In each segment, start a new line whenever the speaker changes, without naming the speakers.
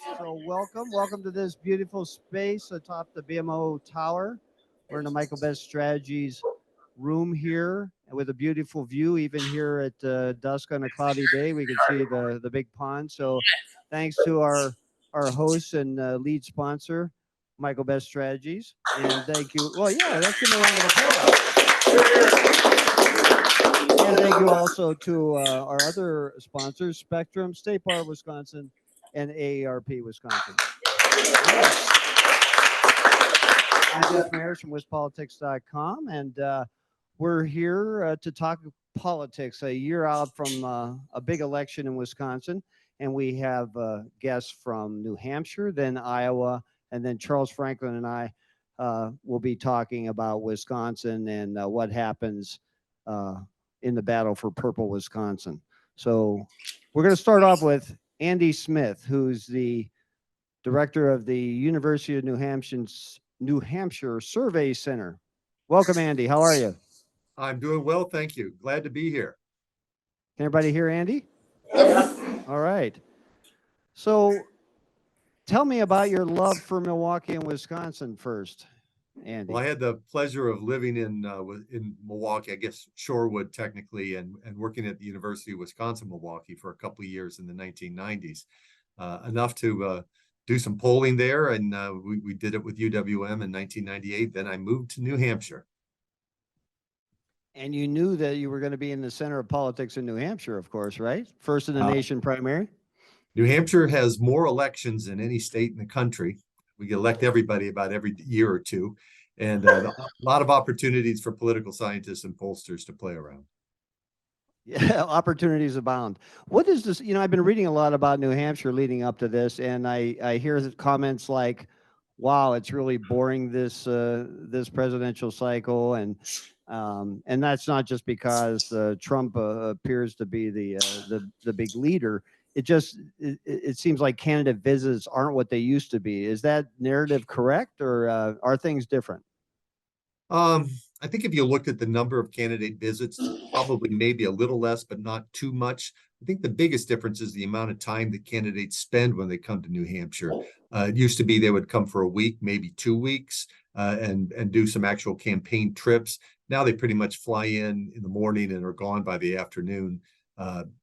So welcome to this beautiful space atop the BMO Tower. We're in the Michael Best Strategies room here with a beautiful view. Even here at dusk on a cloudy day, we can see the big pond. So thanks to our host and lead sponsor, Michael Best Strategies, and thank you. Well, yeah, let's give him a round of applause. And thank you also to our other sponsors, Spectrum, State Bar of Wisconsin, and AARP Wisconsin. I'm Jeff Mayers from WisPolitics.com, and we're here to talk politics a year out from a big election in Wisconsin. And we have guests from New Hampshire, then Iowa, and then Charles Franklin and I will be talking about Wisconsin and what happens in the battle for Purple Wisconsin. So we're going to start off with Andy Smith, who's the director of the University of New Hampshire Survey Center. Welcome, Andy. How are you?
I'm doing well, thank you. Glad to be here.
Can everybody hear Andy? All right. So tell me about your love for Milwaukee and Wisconsin first, Andy.
Well, I had the pleasure of living in Milwaukee, I guess Shorewood technically, and working at the University of Wisconsin-Milwaukee for a couple of years in the 1990s. Enough to do some polling there, and we did it with UWM in 1998. Then I moved to New Hampshire.
And you knew that you were going to be in the center of politics in New Hampshire, of course, right? First in the nation primary.
New Hampshire has more elections than any state in the country. We elect everybody about every year or two, and a lot of opportunities for political scientists and pollsters to play around.
Yeah, opportunities abound. What is this? I've been reading a lot about New Hampshire leading up to this, and I hear comments like, "Wow, it's really boring this presidential cycle," and that's not just because Trump appears to be the big leader. It seems like candidate visits aren't what they used to be. Is that narrative correct, or are things different?
I think if you looked at the number of candidate visits, probably maybe a little less, but not too much. I think the biggest difference is the amount of time that candidates spend when they come to New Hampshire. It used to be they would come for a week, maybe 2 weeks, and do some actual campaign trips. Now they pretty much fly in the morning and are gone by the afternoon.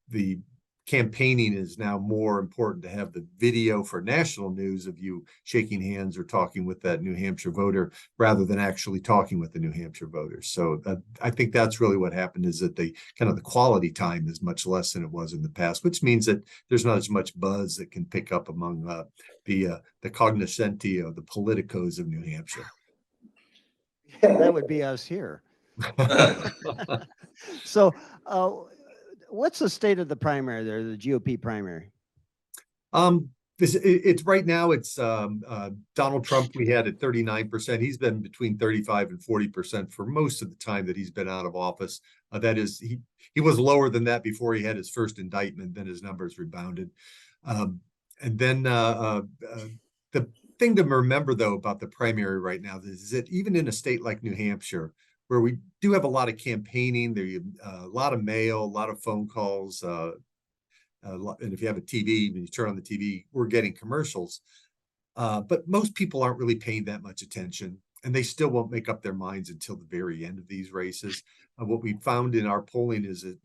The campaigning is now more important to have the video for national news of you shaking hands or talking with that New Hampshire voter rather than actually talking with the New Hampshire voters. So I think that's really what happened, is that the quality time is much less than it was in the past, which means that there's not as much buzz that can pick up among the cognoscenti or the politicos of New Hampshire.
Yeah, that would be us here. So what's the state of the primary there, the GOP primary?
It's right now, it's Donald Trump we had at 39%. He's been between 35 and 40% for most of the time that he's been out of office. That is, he was lower than that before he had his first indictment, then his numbers rebounded. And then the thing to remember, though, about the primary right now is that even in a state like New Hampshire, where we do have a lot of campaigning, there a lot of mail, a lot of phone calls, and if you have a TV, when you turn on the TV, we're getting commercials. But most people aren't really paying that much attention, and they still won't make up their minds until the very end of these races. What we found in our polling is that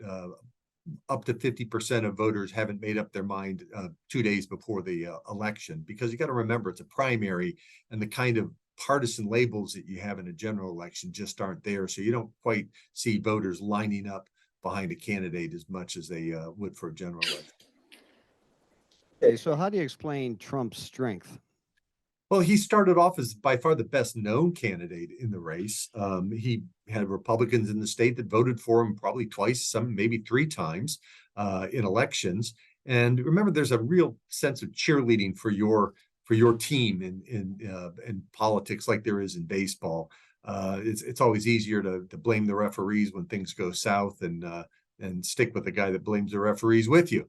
up to 50% of voters haven't made up their mind 2 days before the election, because you got to remember it's a primary, and the kind of partisan labels that you have in a general election just aren't there. So you don't quite see voters lining up behind a candidate as much as they would for a general election.
Okay, so how do you explain Trump's strength?
Well, he started off as by far the best known candidate in the race. He had Republicans in the state that voted for him probably twice, some maybe 3 times in elections. And remember, there's a real sense of cheerleading for your team in politics, like there is in baseball. It's always easier to blame the referees when things go south and stick with the guy that blames the referees with you,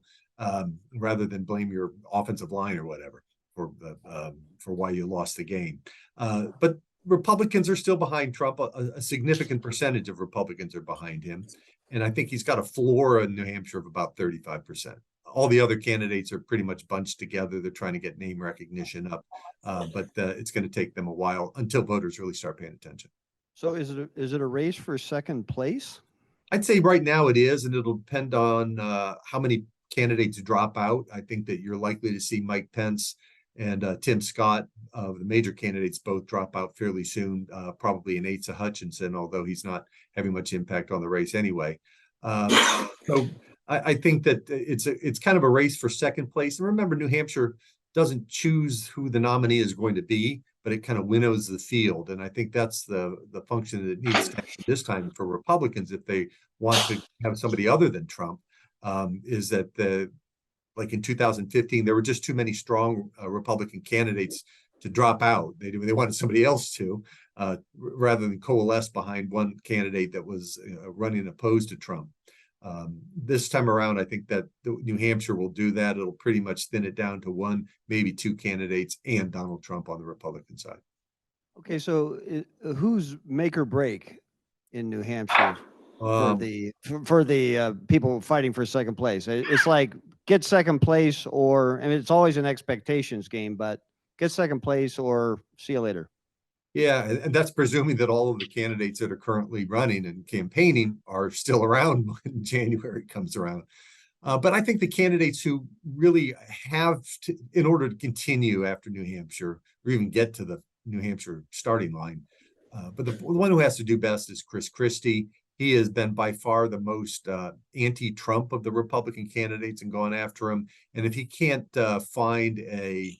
rather than blame your offensive line or whatever for why you lost the game. But Republicans are still behind Trump. A significant percentage of Republicans are behind him. And I think he's got a floor in New Hampshire of about 35%. all the other candidates are pretty much bunched together. They're trying to get name recognition up, but it's going to take them a while until voters really start paying attention.
So is it a race for second place?
I'd say right now it is, and it'll depend on how many candidates drop out. I think that you're likely to see Mike Pence and Tim Scott, the major candidates, both drop out fairly soon, probably an Asa Hutchinson, although he's not having much impact on the race anyway. So I think that it's kind of a race for second place. And remember, New Hampshire doesn't choose who the nominee is going to be, but it kind of winnows the field. And I think that's the function that it needs to happen this time for Republicans if they want to have somebody other than Trump, is that like in 2015, there were just too many strong Republican candidates to drop out. They wanted somebody else to, rather than coalesce behind one candidate that was running opposed to Trump. This time around, I think that New Hampshire will do that. It'll pretty much thin it down to one, maybe two candidates and Donald Trump on the Republican side.
Okay, so who's make or break in New Hampshire for the people fighting for second place? It's like get second place, or I mean, it's always an expectations game, but get second place or see you later.
Yeah, and that's presuming that all of the candidates that are currently running and campaigning are still around when January comes around. But I think the candidates who really have to, in order to continue after New Hampshire or even get to the New Hampshire starting line, but the one who has to do best is Chris Christie. He has been by far the most anti-Trump of the Republican candidates and gone after him. And if he can't find a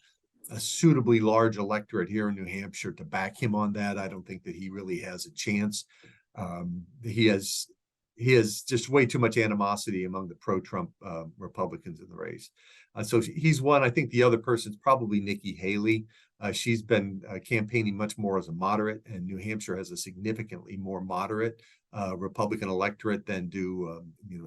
suitably large electorate here in New Hampshire to back him on that, I don't think that he really has a chance. He has just way too much animosity among the pro-Trump Republicans in the race. So he's one. I think the other person's probably Nikki Haley. She's been campaigning much more as a moderate, and New Hampshire has a significantly more moderate Republican electorate than do,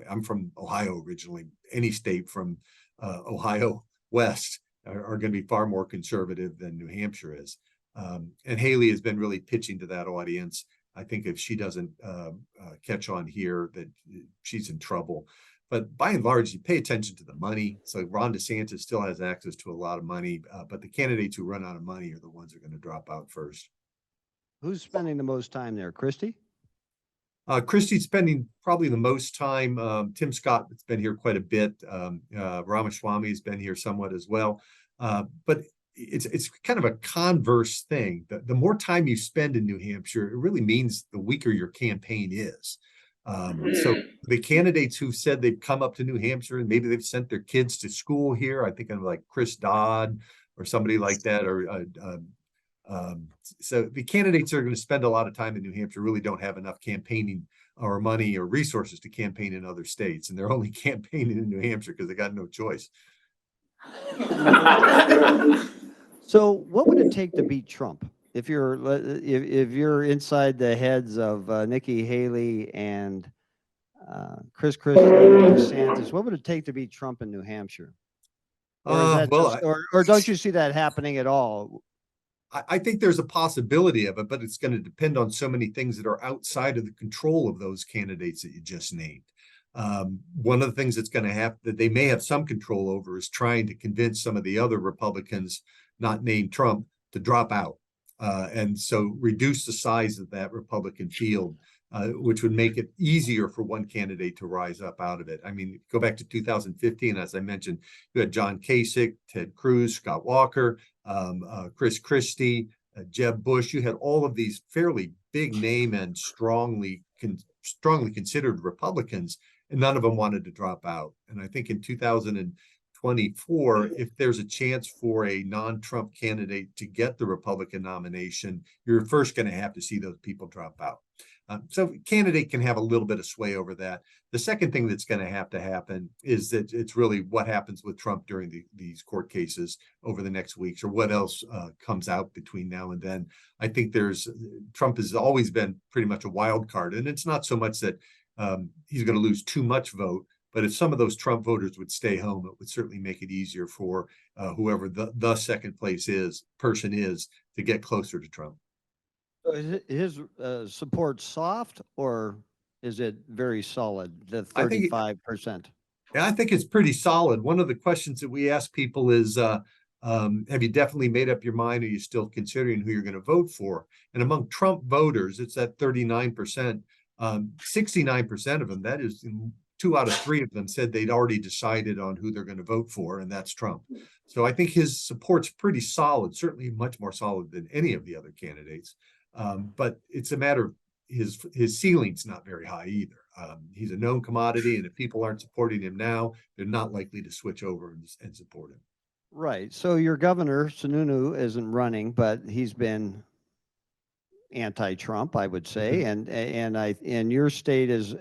I'm from Ohio originally. Any state from Ohio west are going to be far more conservative than New Hampshire is. And Haley has been really pitching to that audience. I think if she doesn't catch on here, that she's in trouble. But by and large, you pay attention to the money. So Ron DeSantis still has access to a lot of money, but the candidates who run out of money are the ones who are going to drop out first.
Who's spending the most time there, Christie?
Christie's spending probably the most time. Tim Scott has been here quite a bit. Ramaswamy has been here somewhat as well. But it's kind of a converse thing. The more time you spend in New Hampshire, it really means the weaker your campaign is. So the candidates who've said they've come up to New Hampshire and maybe they've sent their kids to school here, I think of like Chris Dodd or somebody like that, or so the candidates that are going to spend a lot of time in New Hampshire really don't have enough campaigning or money or resources to campaign in other states, and they're only campaigning in New Hampshire because they got no choice.
So what would it take to beat Trump? If you're inside the heads of Nikki Haley and Chris Christie and DeSantis, what would it take to beat Trump in New Hampshire? Or, or don't you see that happening at all?
I think there's a possibility of it, but it's going to depend on so many things that are outside of the control of those candidates that you just named. One of the things that's going to have that they may have some control over is trying to convince some of the other Republicans, not named Trump, to drop out. And so reduce the size of that Republican field, which would make it easier for one candidate to rise up out of it. I mean, go back to 2015, as I mentioned, you had John Kasich, Ted Cruz, Scott Walker, Chris Christie, Jeb Bush. You had all of these fairly big name and strongly considered Republicans, and none of them wanted to drop out. And I think in 2024, if there's a chance for a non-Trump candidate to get the Republican nomination, you're first going to have to see those people drop out. So candidate can have a little bit of sway over that. The second thing that's going to happen is that it's really what happens with Trump during these court cases over the next weeks, or what else comes out between now and then. I think Trump has always been pretty much a wild card, and it's not so much that he's going to lose too much vote, but if some of those Trump voters would stay home, it would certainly make it easier for whoever the second place person is to get closer to Trump.
So is his support soft, or is it very solid, the 35%?
Yeah, I think it's pretty solid. One of the questions that we ask people is, have you definitely made up your mind? Are you still considering who you're going to vote for? And among Trump voters, it's at 39%. 69% of them, that is 2 out of 3 of them, said they'd already decided on who they're going to vote for, and that's Trump. So I think his support's pretty solid, certainly much more solid than any of the other candidates. But it's a matter of his ceiling's not very high either. He's a known commodity, and if people aren't supporting him now, they're not likely to switch over and support him.
Right. So your governor, Sununu, isn't running, but he's been anti-Trump, I would say, and your state is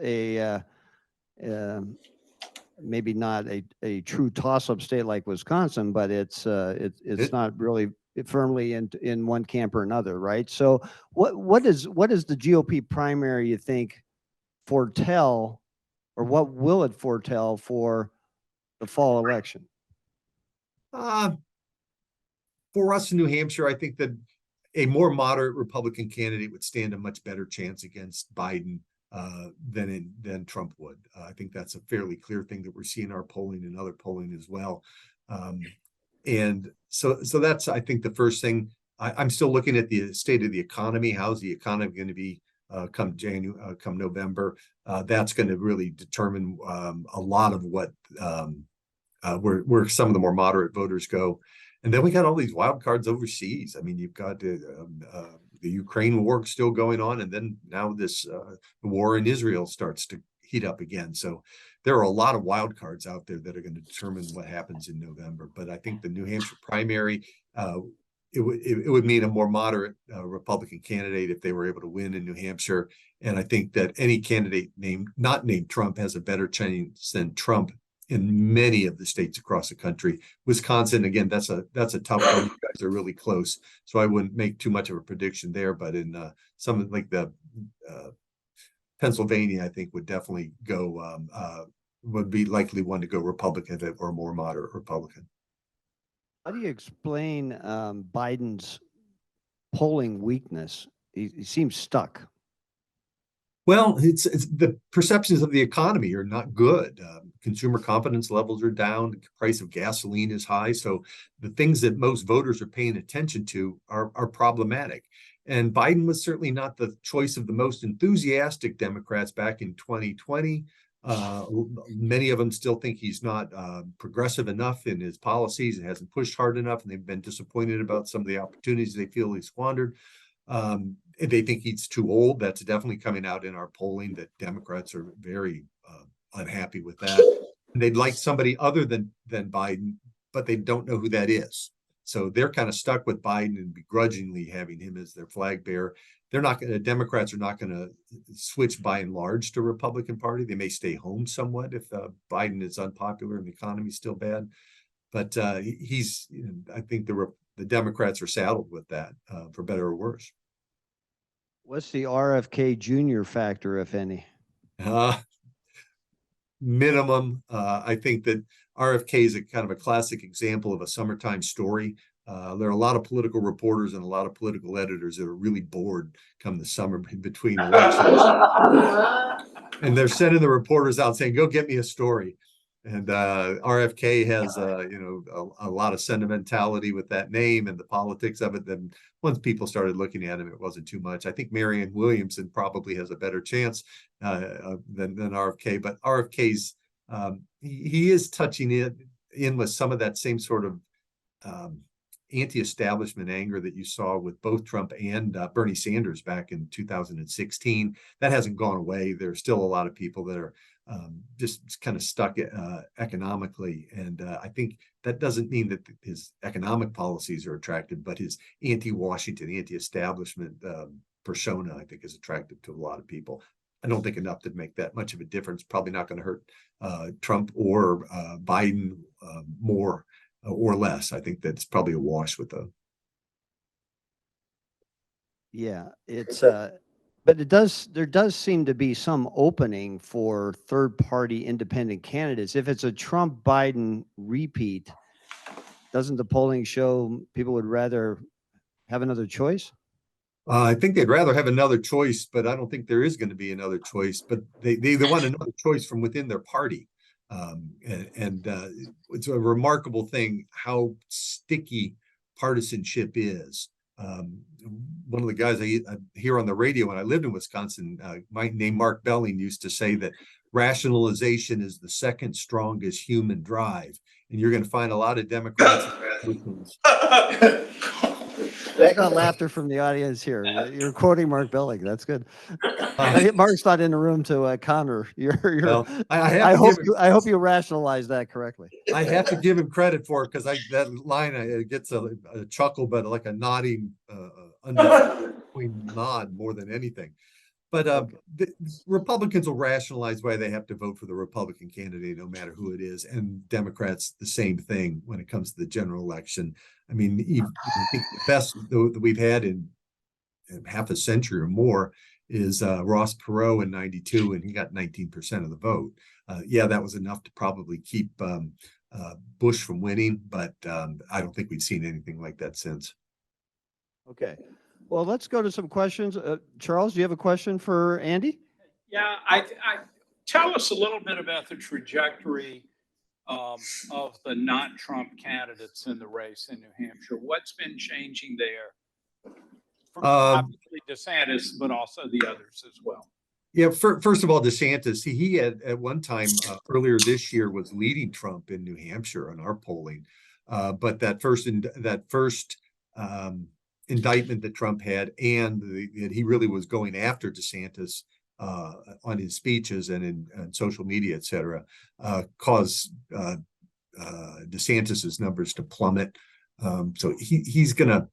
maybe not a true toss-up state like Wisconsin, but it's not really firmly in one camp or another, right? So what does the GOP primary, you think, foretell, or what will it foretell for the fall election?
For us in New Hampshire, I think that a more moderate Republican candidate would stand a much better chance against Biden than Trump would. I think that's a fairly clear thing that we're seeing in our polling and other polling as well. And so that's, I think, the first thing. I'm still looking at the state of the economy. How's the economy going to be come November? That's going to really determine a lot of what where some of the more moderate voters go. And then we got all these wild cards overseas. I mean, you've got the Ukraine war still going on, and then now this war in Israel starts to heat up again. So there are a lot of wild cards out there that are going to determine what happens in November. But I think the New Hampshire primary, it would mean a more moderate Republican candidate if they were able to win in New Hampshire. And I think that any candidate not named Trump has a better chance than Trump in many of the states across the country. Wisconsin, again, that's a tough one. You guys are really close, so I wouldn't make too much of a prediction there. But in some like the Pennsylvania, I think would definitely go would be likely one to go Republican or more moderate Republican.
How do you explain Biden's polling weakness? He seems stuck.
Well, it's the perceptions of the economy are not good. Consumer confidence levels are down. The price of gasoline is high. So the things that most voters are paying attention to are problematic. And Biden was certainly not the choice of the most enthusiastic Democrats back in 2020. Many of them still think he's not progressive enough in his policies and hasn't pushed hard enough, and they've been disappointed about some of the opportunities they feel he squandered. They think he's too old. That's definitely coming out in our polling, that Democrats are very unhappy with that. And they'd like somebody other than Biden, but they don't know who that is. So they're kind of stuck with Biden and begrudgingly having him as their flag bearer. Democrats are not going to switch by and large to Republican Party. They may stay home somewhat if Biden is unpopular and the economy is still bad. But I think the Democrats are saddled with that for better or worse.
What's the RFK Jr. factor, if any?
Minimum. I think that RFK is a kind of a classic example of a summertime story. There are a lot of political reporters and a lot of political editors that are really bored come the summer between elections. And they're sending the reporters out saying, go get me a story. And RFK has a lot of sentimentality with that name and the politics of it. Then once people started looking at him, it wasn't too much. I think Marianne Williamson probably has a better chance than RFK, but RFK's he is touching in with some of that same sort of anti-establishment anger that you saw with both Trump and Bernie Sanders back in 2016. That hasn't gone away. There's still a lot of people that are just kind of stuck economically. And I think that doesn't mean that his economic policies are attractive, but his anti-Washington, anti-establishment persona, I think, is attractive to a lot of people. I don't think enough to make that much of a difference. Probably not going to hurt Trump or Biden more or less. I think that's probably a wash with the.
Yeah, it's but there does seem to be some opening for third-party independent candidates. If it's a Trump-Biden repeat, doesn't the polling show people would rather have another choice?
I think they'd rather have another choice, but I don't think there is going to be another choice. But they want another choice from within their party. It's a remarkable thing how sticky partisanship is. One of the guys I hear on the radio when I lived in Wisconsin, named Mark Belling, used to say that rationalization is the second strongest human drive. And you're going to find a lot of Democrats.
I got laughter from the audience here. You're quoting Mark Belling. That's good. Mark's not in the room to counter your.
Well,
I hope you rationalize that correctly.
I have to give him credit for it because that line it gets a chuckle, but like a nodding, nod more than anything. But the Republicans will rationalize why they have to vote for the Republican candidate, no matter who it is, and Democrats the same thing when it comes to the general election. I mean, I think the best that we've had in half a century or more is Ross Perot in '92, and he got 19% of the vote. Yeah, that was enough to probably keep Bush from winning, but I don't think we've seen anything like that since.
Okay. Well, let's go to some questions. Charles, do you have a question for Andy?
Yeah, I tell us a little bit about the trajectory of the not Trump candidates in the race in New Hampshire. What's been changing there? Obviously DeSantis, but also the others as well.
Yeah, first of all, DeSantis, he had at one time earlier this year was leading Trump in New Hampshire on our polling, but that first indictment that Trump had, and that he really was going after DeSantis on his speeches and in social media, et cetera, caused DeSantis's numbers to plummet. So he's gonna.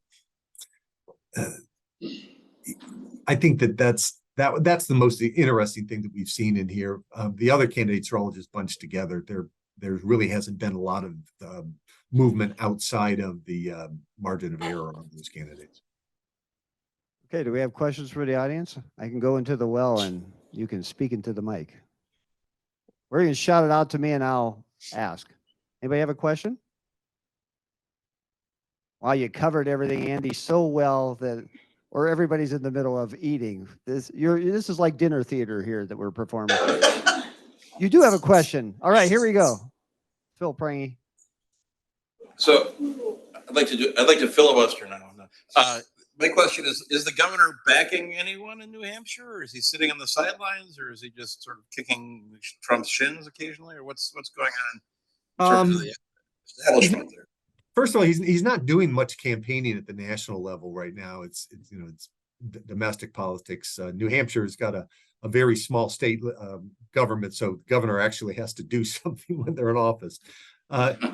I think that's the most interesting thing that we've seen in here. The other candidates are all just bunched together. There really hasn't been a lot of movement outside of the margin of error on those candidates.
Okay, do we have questions for the audience? I can go into the well and you can speak into the mic. Or you can shout it out to me and I'll ask. Anybody have a question? Wow, you covered everything, Andy, so well that, or everybody's in the middle of eating. This is like dinner theater here that we're performing. You do have a question. All right, here we go. Phil Prangy.
So I'd like to filibuster now. My question is the governor backing anyone in New Hampshire, or is he sitting on the sidelines, or is he just sort of kicking Trump's shins occasionally, or what's going on in terms of the establishment there?
First of all, he's not doing much campaigning at the national level right now. It's domestic politics. New Hampshire has got a very small state government, so the governor actually has to do something when they're in office.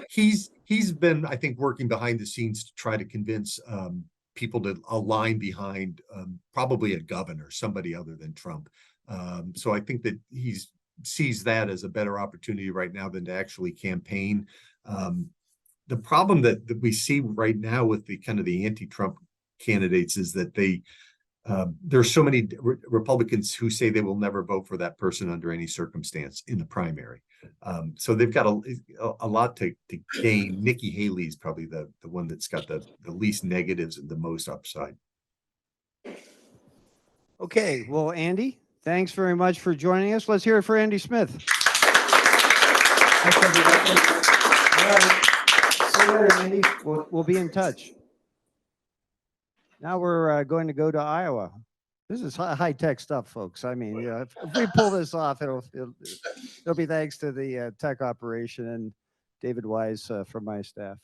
He's been, I think, working behind the scenes to try to convince people to align behind probably a governor, somebody other than Trump. So I think that he sees that as a better opportunity right now than to actually campaign. The problem that we see right now with the kind of the anti-Trump candidates is that there's so many Republicans who say they will never vote for that person under any circumstance in the primary. So they've got a lot to gain. Nikki Haley is probably the one that's got the least negatives and the most upside.
Okay, well, Andy, thanks very much for joining us. Let's hear it for Andy Smith. See you later, Andy. We'll be in touch. Now we're going to go to Iowa. This is high-tech stuff, folks. I mean, if we pull this off, it'll be thanks to the tech operation and David Wise from my staff.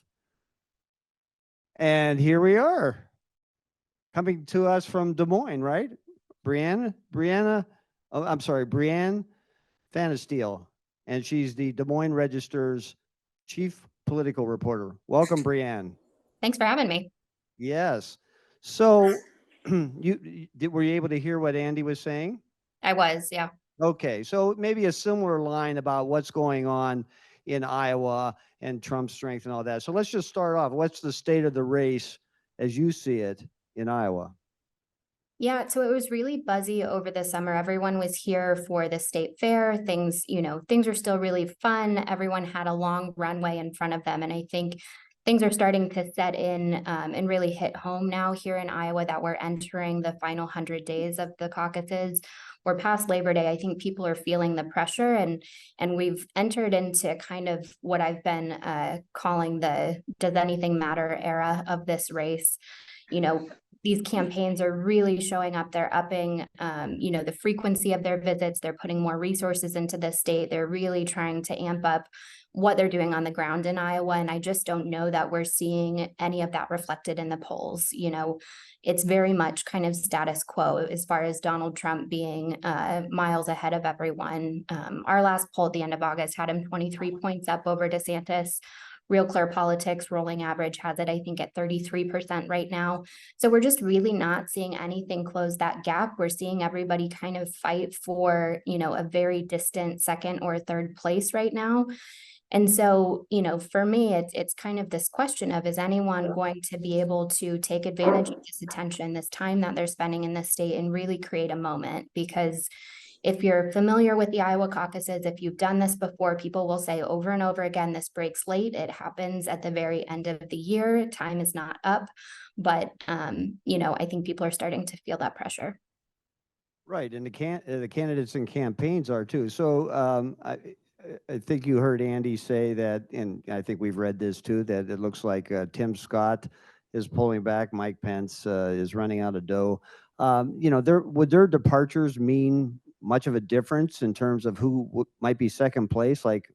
And here we are, coming to us from Des Moines, right? Brianne Pfannenstiel, and she's the Des Moines Register's chief political reporter. Welcome, Brianne.
Thanks for having me.
Yes. So were you able to hear what Andy was saying?
I was, yeah.
Okay. So maybe a similar line about what's going on in Iowa and Trump's strength and all that. So let's just start off. What's the state of the race as you see it in Iowa?
Yeah, so it was really buzzy over the summer. Everyone was here for the state fair. Things were still really fun. Everyone had a long runway in front of them. And I think things are starting to set in and really hit home now here in Iowa that we're entering the final 100 days of the caucuses. We're past Labor Day. I think people are feeling the pressure, and we've entered into kind of what I've been calling the "does anything matter" era of this race. You know, these campaigns are really showing up. They're upping, the frequency of their visits. They're putting more resources into the state. They're really trying to amp up what they're doing on the ground in Iowa. And I just don't know that we're seeing any of that reflected in the polls. It's very much kind of status quo as far as Donald Trump being miles ahead of everyone. Our last poll at the end of August had him 23 points up over DeSantis. Real Clear Politics rolling average has it, I think, at 33% right now. So we're just really not seeing anything close that gap. We're seeing everybody kind of fight for, a very distant second or third place right now. And so, for me, it's kind of this question of, is anyone going to be able to take advantage of this attention, this time that they're spending in the state, and really create a moment? Because if you're familiar with the Iowa caucuses, if you've done this before, people will say over and over again, this breaks late. It happens at the very end of the year. Time is not up. But, I think people are starting to feel that pressure.
Right, and the candidates and campaigns are too. So I think you heard Andy say that, and I think we've read this too, that it looks like Tim Scott is pulling back. Mike Pence is running out of dough. Would their departures mean much of a difference in terms of who might be second place? Like,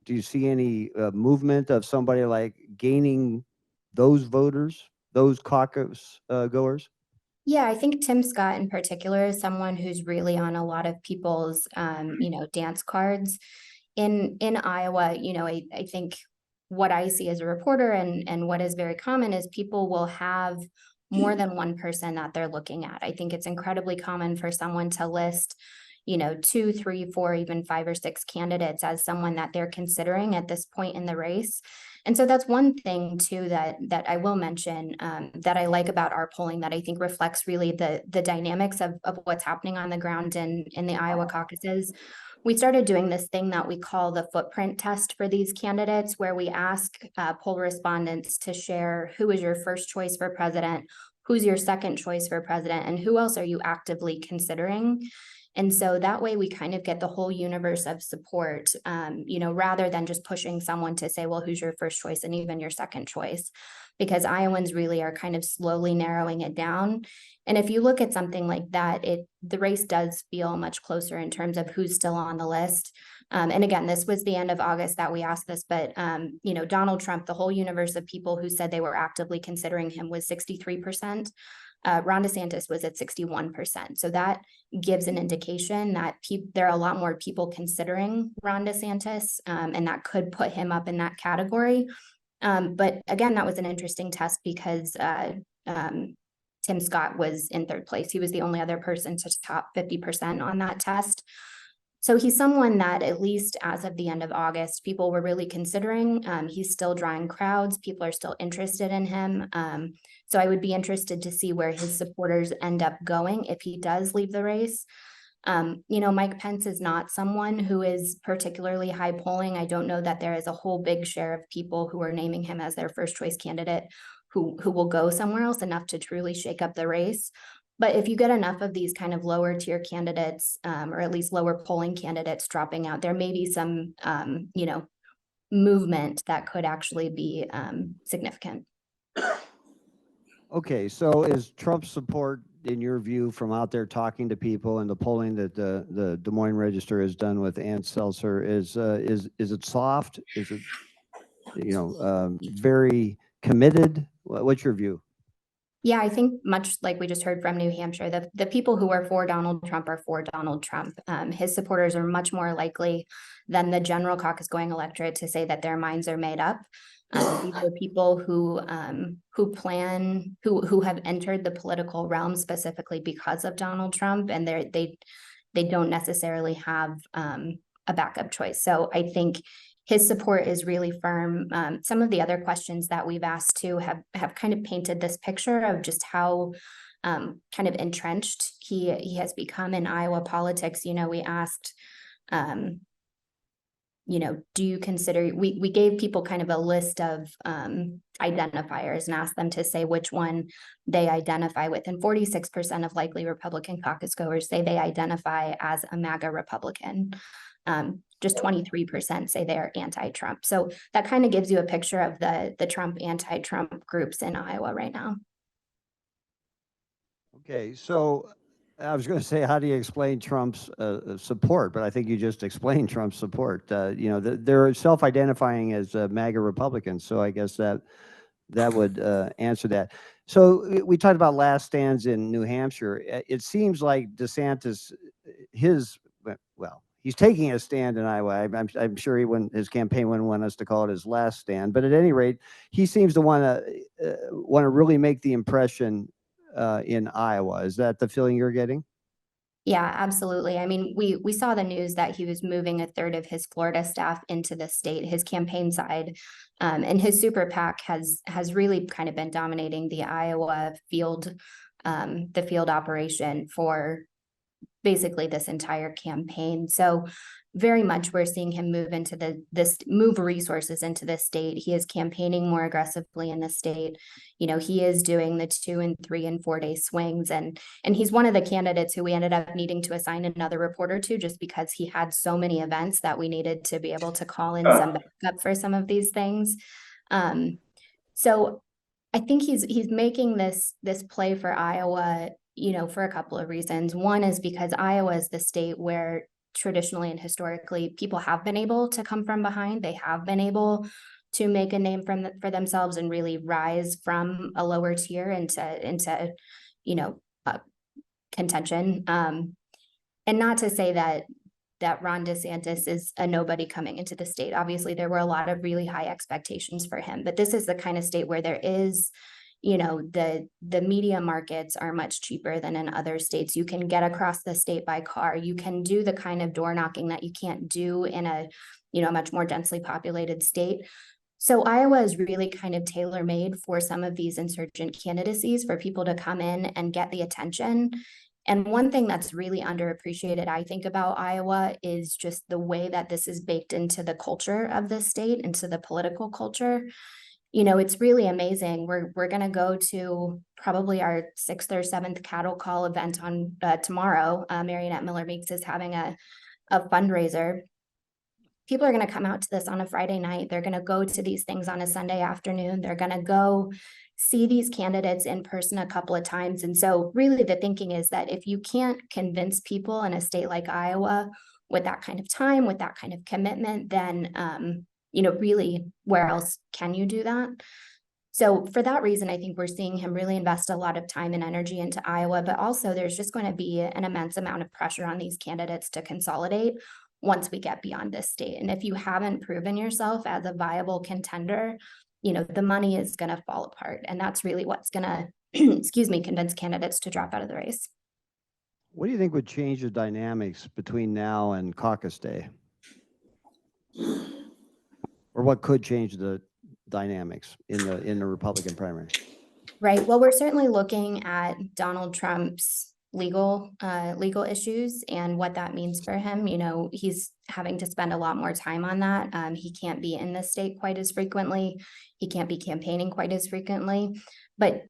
do you see any movement of somebody like gaining those voters, those caucus goers?
Yeah, I think Tim Scott in particular is someone who's really on a lot of people's, dance cards in Iowa. I think what I see as a reporter and what is very common is people will have more than one person that they're looking at. I think it's incredibly common for someone to list, 2, 3, 4, even 5 or 6 candidates as someone that they're considering at this point in the race. And so that's one thing too that I will mention that I like about our polling, that I think reflects really the dynamics of what's happening on the ground in the Iowa caucuses. We started doing this thing that we call the footprint test for these candidates, where we ask poll respondents to share who is your first choice for president, who's your second choice for president, and who else are you actively considering. And so that way we kind of get the whole universe of support, rather than just pushing someone to say, well, who's your first choice and even your second choice, because Iowans really are kind of slowly narrowing it down. And if you look at something like that, the race does feel much closer in terms of who's still on the list. And again, this was the end of August that we asked this, but Donald Trump, the whole universe of people who said they were actively considering him was 63%. Ron DeSantis was at 61%. So that gives an indication that there are a lot more people considering Ron DeSantis, and that could put him up in that category. But again, that was an interesting test because Tim Scott was in third place. He was the only other person to top 50% on that test. So he's someone that, at least as of the end of August, people were really considering. He's still drawing crowds. People are still interested in him. So I would be interested to see where his supporters end up going if he does leave the race. Mike Pence is not someone who is particularly high polling. I don't know that there is a whole big share of people who are naming him as their first choice candidate who will go somewhere else enough to truly shake up the race. But if you get enough of these kind of lower tier candidates, or at least lower polling candidates dropping out, there may be some, movement that could actually be significant.
Okay, so is Trump's support, in your view, from out there talking to people and the polling that the Des Moines Register has done with Ann Seltzer, is it soft? Is it, very committed? What's your view?
Yeah, I think much like we just heard from New Hampshire, the people who are for Donald Trump are for Donald Trump. His supporters are much more likely than the general caucus going electorate to say that their minds are made up. These are people who have entered the political realm specifically because of Donald Trump, and they don't necessarily have a backup choice. So I think his support is really firm. Some of the other questions that we've asked to have kind of painted this picture of just how kind of entrenched he has become in Iowa politics. We asked, do you consider, we gave people kind of a list of identifiers and asked them to say which one they identify with. And 46% of likely Republican caucus goers say they identify as a MAGA Republican. Just 23% say they're anti-Trump. So that kind of gives you a picture of the Trump anti-Trump groups in Iowa right now.
Okay, so I was going to say, how do you explain Trump's support? But I think you just explained Trump's support. They're self-identifying as MAGA Republicans, so I guess that would answer that. So we talked about last stands in New Hampshire. It seems like DeSantis, he's taking a stand in Iowa. I'm sure his campaign wouldn't want us to call it his last stand, but at any rate, he seems to want to really make the impression in Iowa. Is that the feeling you're getting?
Yeah, absolutely. I mean, we saw the news that he was moving a third of his Florida staff into the state, his campaign side, and his super PAC has really kind of been dominating the Iowa field, the field operation for basically this entire campaign. So very much we're seeing him move into move resources into the state. He is campaigning more aggressively in the state. He is doing the 2 and 3 and 4 day swings, and he's one of the candidates who we ended up needing to assign another reporter to, just because he had so many events that we needed to be able to call in some backup for some of these things. So I think he's making this play for Iowa, for a couple of reasons. One is because Iowa is the state where traditionally and historically people have been able to come from behind. They have been able to make a name for themselves and really rise from a lower tier into contention. And not to say that Ron DeSantis is a nobody coming into the state. Obviously, there were a lot of really high expectations for him, but this is the kind of state where there is, the media markets are much cheaper than in other states. You can get across the state by car. You can do the kind of door knocking that you can't do in a, much more densely populated state. So Iowa is really kind of tailor-made for some of these insurgent candidacies, for people to come in and get the attention. And one thing that's really underappreciated, I think, about Iowa is just the way that this is baked into the culture of the state, into the political culture. It's really amazing. We're going to go to probably our 6th or 7th cattle call event on tomorrow. Marionette Miller Meeks is having a fundraiser. People are going to come out to this on a Friday night. They're going to go to these things on a Sunday afternoon. They're going to go see these candidates in person a couple of times. And so really the thinking is that if you can't convince people in a state like Iowa with that kind of time, with that kind of commitment, then really, where else can you do that? So for that reason, I think we're seeing him really invest a lot of time and energy into Iowa, but also there's just going to be an immense amount of pressure on these candidates to consolidate once we get beyond this state. And if you haven't proven yourself as a viable contender, the money is going to fall apart. And that's really what's going to, convince candidates to drop out of the race.
What do you think would change the dynamics between now and caucus day? Or what could change the dynamics in the Republican primary?
Right. Well, we're certainly looking at Donald Trump's legal issues and what that means for him. He's having to spend a lot more time on that. He can't be in the state quite as frequently. He can't be campaigning quite as frequently. But,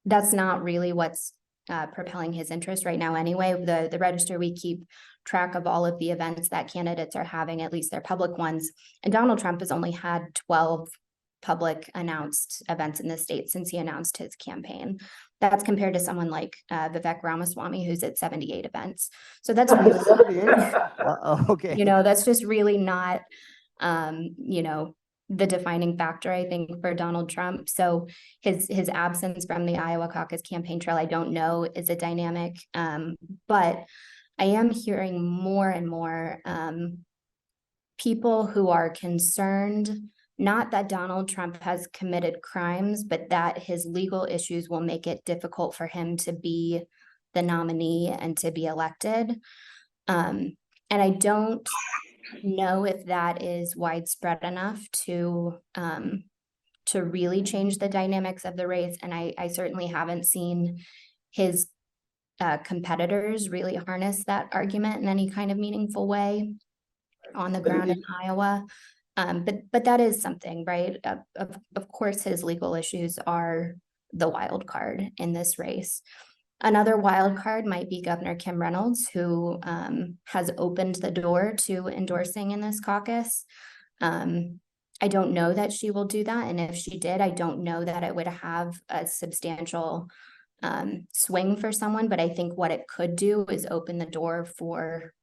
that's not really what's propelling his interest right now anyway. The Register, we keep track of all of the events that candidates are having, at least their public ones. And Donald Trump has only had 12 public announced events in the state since he announced his campaign. That's compared to someone like Vivek Ramaswamy, who's at 78 events. So that's really,
okay.
That's just really not, the defining factor, I think, for Donald Trump. So his absence from the Iowa caucus campaign trail, I don't know, is a dynamic. But I am hearing more and more people who are concerned, not that Donald Trump has committed crimes, but that his legal issues will make it difficult for him to be the nominee and to be elected. And I don't know if that is widespread enough to really change the dynamics of the race. And I certainly haven't seen his competitors really harness that argument in any kind of meaningful way. on the ground in Iowa. But that is something, right? Of course, his legal issues are the wild card in this race. Another wild card might be Governor Kim Reynolds, who has opened the door to endorsing in this caucus. I don't know that she will do that. And if she did, I don't know that it would have a substantial swing for someone. But I think what it could do is open the door for,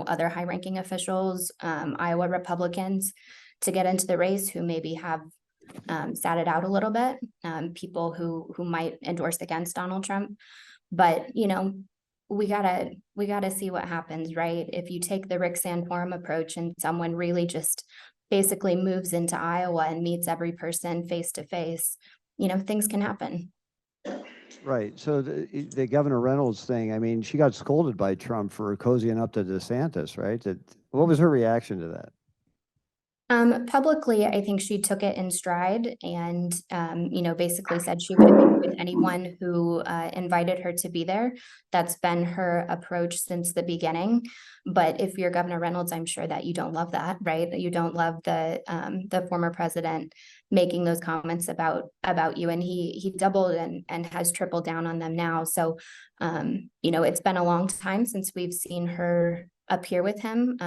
other high-ranking officials, Iowa Republicans, to get into the race who maybe have sat it out a little bit, people who might endorse against Donald Trump. But, we gotta see what happens, right? If you take the Rick Santorum approach and someone really just basically moves into Iowa and meets every person face to face, things can happen.
Right. So the Governor Reynolds thing, I mean, she got scolded by Trump for cozying up to DeSantis, right? What was her reaction to that?
Publicly, I think she took it in stride and, basically said she would meet with anyone who invited her to be there. That's been her approach since the beginning. But if you're Governor Reynolds, I'm sure that you don't love that, right? You don't love the former president making those comments about you. And he doubled and has tripled down on them now. So, it's been a long time since we've seen her appear with him.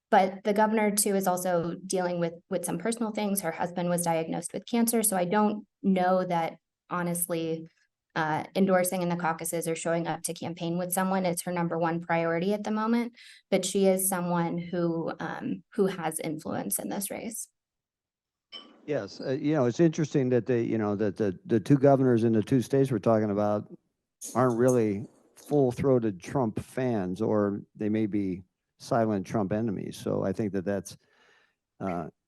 But the governor, too, is also dealing with some personal things. Her husband was diagnosed with cancer. So I don't know that, honestly, endorsing in the caucuses or showing up to campaign with someone is her number one priority at the moment. But she is someone who has influence in this race.
Yes. It's interesting that the two governors in the two states we're talking about aren't really full-throated Trump fans, or they may be silent Trump enemies. So I think that's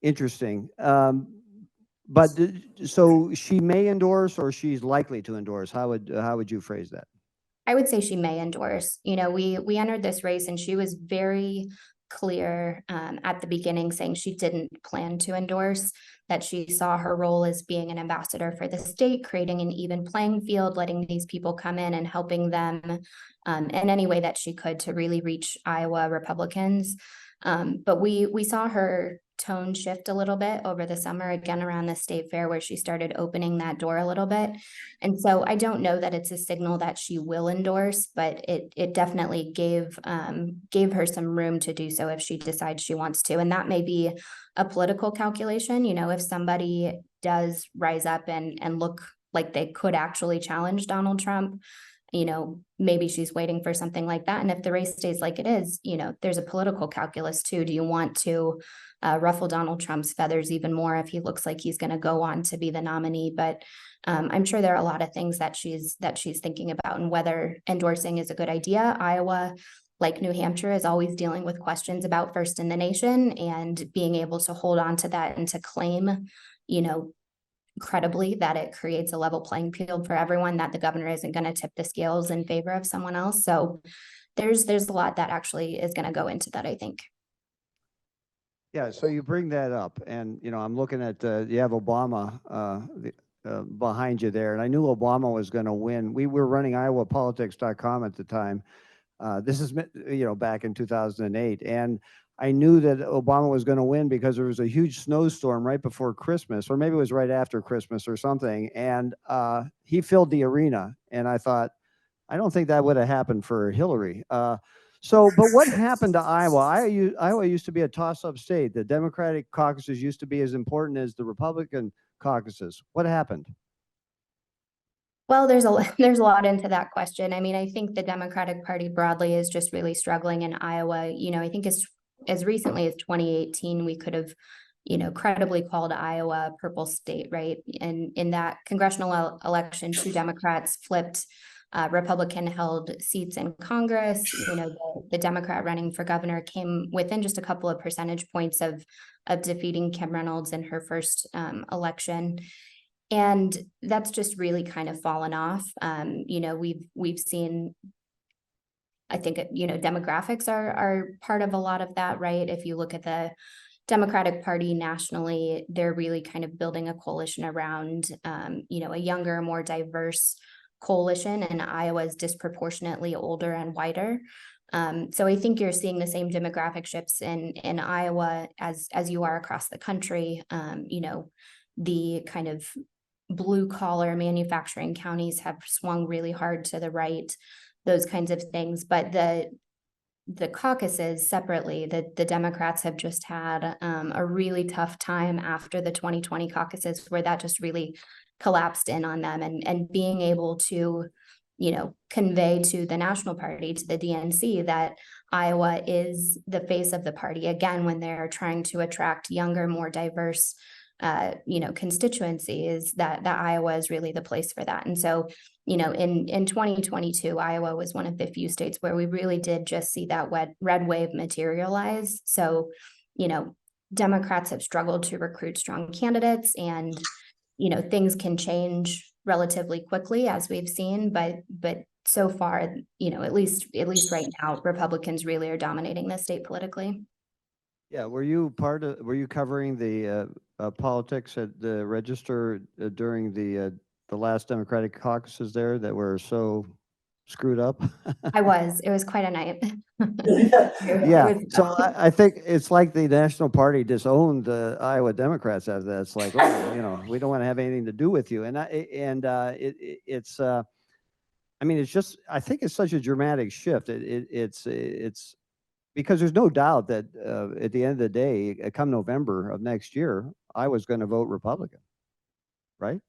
interesting. So she may endorse, or she's likely to endorse. How would you phrase that?
I would say she may endorse. We entered this race and she was very clear at the beginning, saying she didn't plan to endorse, that she saw her role as being an ambassador for the state, creating an even playing field, letting these people come in and helping them in any way that she could to really reach Iowa Republicans. But we saw her tone shift a little bit over the summer, again around the state fair, where she started opening that door a little bit. And so I don't know that it's a signal that she will endorse, but it definitely gave her some room to do so if she decides she wants to. And that may be a political calculation. If somebody does rise up and look like they could actually challenge Donald Trump, maybe she's waiting for something like that. And if the race stays like it is, there's a political calculus too. Do you want to ruffle Donald Trump's feathers even more if he looks like he's going to go on to be the nominee? But I'm sure there are a lot of things that she's thinking about, and whether endorsing is a good idea. Iowa, like New Hampshire, is always dealing with questions about first in the nation, and being able to hold on to that and to claim, credibly, that it creates a level playing field for everyone, that the governor isn't going to tip the scales in favor of someone else. So there's a lot that actually is going to go into that, I think.
Yeah, so you bring that up, and I'm looking at you have Obama behind you there, and I knew Obama was going to win. We were running IowaPolitics.com at the time. This is back in 2008, and I knew that Obama was going to win because there was a huge snowstorm right before Christmas, or maybe it was right after Christmas or something, and he filled the arena. And I thought, I don't think that would have happened for Hillary. But what happened to Iowa? Iowa used to be a toss-up state. The Democratic caucuses used to be as important as the Republican caucuses. What happened?
Well, there's a lot into that question. I mean, I think the Democratic Party broadly is just really struggling in Iowa. I think as recently as 2018, we could have, credibly called Iowa a purple state, right? And in that congressional election, 2 Democrats flipped Republican-held seats in Congress. The Democrat running for governor came within just a couple of percentage points of defeating Kim Reynolds in her first election. And that's just really kind of fallen off. We've seen, I think, demographics are part of a lot of that, right? If you look at the Democratic Party nationally, they're really kind of building a coalition around, a younger, more diverse coalition, and Iowa is disproportionately older and whiter. So I think you're seeing the same demographic shifts in Iowa as you are across the country. You know, the kind of blue collar manufacturing counties have swung really hard to the right, those kinds of things. But the caucuses separately, the Democrats have just had a really tough time after the 2020 caucuses, where that just really collapsed in on them, and being able to, you know, convey to the national party, to the DNC, that Iowa is the face of the party again when they're trying to attract younger, more diverse you know, constituencies, that Iowa is really the place for that. And so, you know, in 2022, Iowa was one of the few states where we really did just see that red wave materialize. So, you know, Democrats have struggled to recruit strong candidates, and, you know, things can change relatively quickly, as we've seen, but so far, you know, at least right now, Republicans really are dominating the state politically.
Yeah, were you covering the politics at the Register during the last Democratic caucuses there that were so screwed up?
It was quite a night.
Yeah, so I think it's like the national party disowned the Iowa Democrats after that. It's like, oh, you know, we don't want to have anything to do with you. And it's I mean, it's just, I think it's such a dramatic shift. It's because there's no doubt that at the end of the day, come November of next year, I was going to vote Republican, right?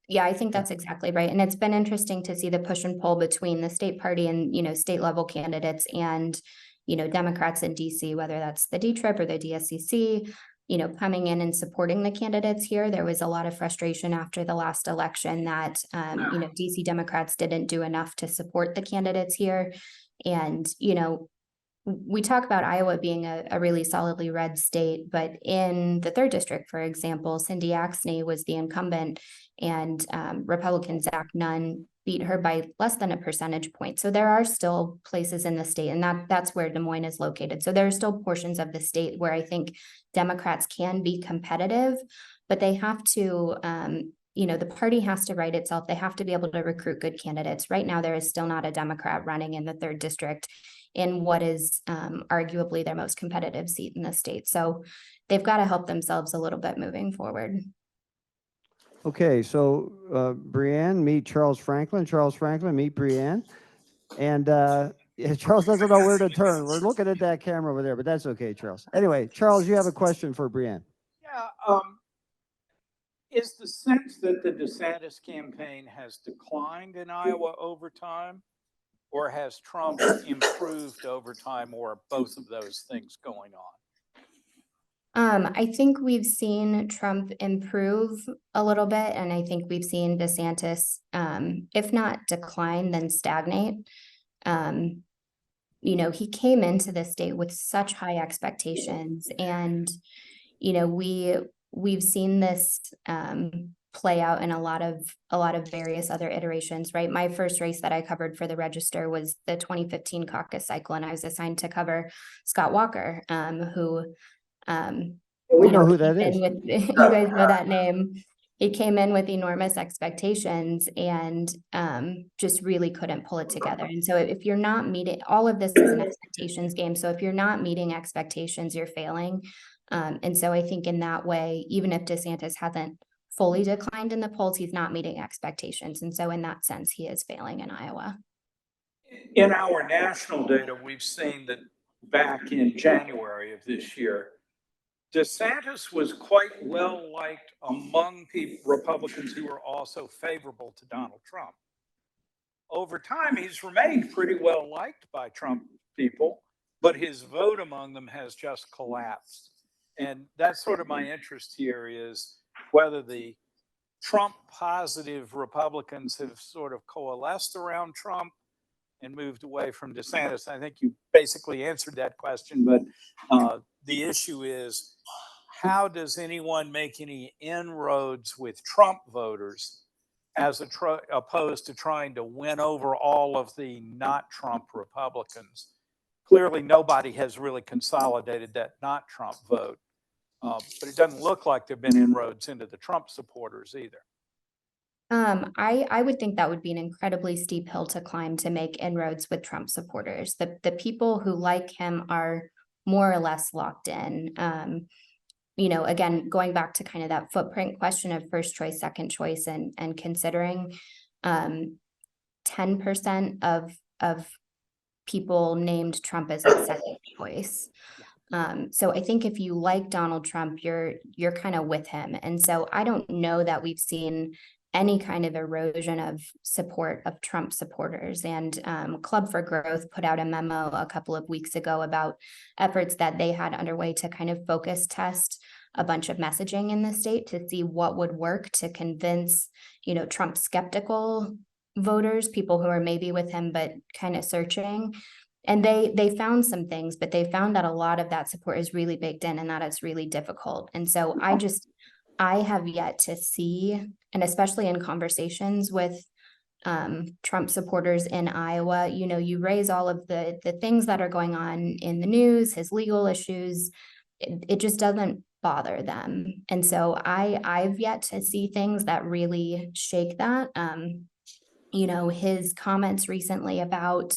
Yeah, I think that's exactly right. And it's been interesting to see the push and pull between the state party and, you know, state level candidates and, you know, Democrats in DC, whether that's the D-TRIP or the DSCC, you know, coming in and supporting the candidates here. There was a lot of frustration after the last election that, you know, DC Democrats didn't do enough to support the candidates here. And, you know, we talk about Iowa being a really solidly red state, but in the 3rd district, for example, Cindy Axne was the incumbent, and Republican Zach Nunn beat her by less than a percentage point. So there are still places in the state, and that's where Des Moines is located. So there are still portions of the state where I think Democrats can be competitive, but they have to, you know, the party has to write itself. They have to be able to recruit good candidates. Right now, there is still not a Democrat running in the 3rd district in what is arguably their most competitive seat in the state. So they've got to help themselves a little bit moving forward.
Okay, so Brianne, meet Charles Franklin. Charles Franklin, meet Brianne. And yeah, Charles doesn't know where to turn. We're looking at that camera over there, but that's okay, Charles. Anyway, Charles, you have a question for Brianne.
Yeah, is the sense that the DeSantis campaign has declined in Iowa over time, or has Trump improved over time, or both of those things going on?
I think we've seen Trump improve a little bit, and I think we've seen DeSantis, if not decline, then stagnate. You know, he came into the state with such high expectations, and, you know, we've seen this play out in a lot of various other iterations, right? My first race that I covered for the Register was the 2015 caucus cycle, and I was assigned to cover Scott Walker, who
we know who that is.
You guys know that name. He came in with enormous expectations and just really couldn't pull it together. And so if you're not meeting, all of this is an expectations game. So if you're not meeting expectations, you're failing. And so I think in that way, even if DeSantis hasn't fully declined in the polls, he's not meeting expectations. And so in that sense, he is failing in Iowa.
In our national data, we've seen that back in January of this year, DeSantis was quite well liked among Republicans who were also favorable to Donald Trump. Over time, he's remained pretty well liked by Trump people, but his vote among them has just collapsed. And that's sort of my interest here, is whether the Trump positive Republicans have sort of coalesced around Trump and moved away from DeSantis. I think you basically answered that question, but the issue is, how does anyone make any inroads with Trump voters as opposed to trying to win over all of the not Trump Republicans? Clearly, nobody has really consolidated that not Trump vote, but it doesn't look like there have been inroads into the Trump supporters either.
I would think that would be an incredibly steep hill to climb to make inroads with Trump supporters. The people who like him are more or less locked in. Again, going back to kind of that footprint question of first choice, second choice, and considering 10% of people named Trump as a second choice. So I think if you like Donald Trump, you're kind of with him. And so I don't know that we've seen any kind of erosion of support of Trump supporters. And Club for Growth put out a memo a couple of weeks ago about efforts that they had underway to kind of focus test a bunch of messaging in the state to see what would work to convince, Trump skeptical voters, people who are maybe with him, but kind of searching. And they found some things, but they found that a lot of that support is really baked in and that it's really difficult. And so I have yet to see, and especially in conversations with Trump supporters in Iowa, you raise all of the things that are going on in the news, his legal issues, it just doesn't bother them. And so I've yet to see things that really shake that. His comments recently about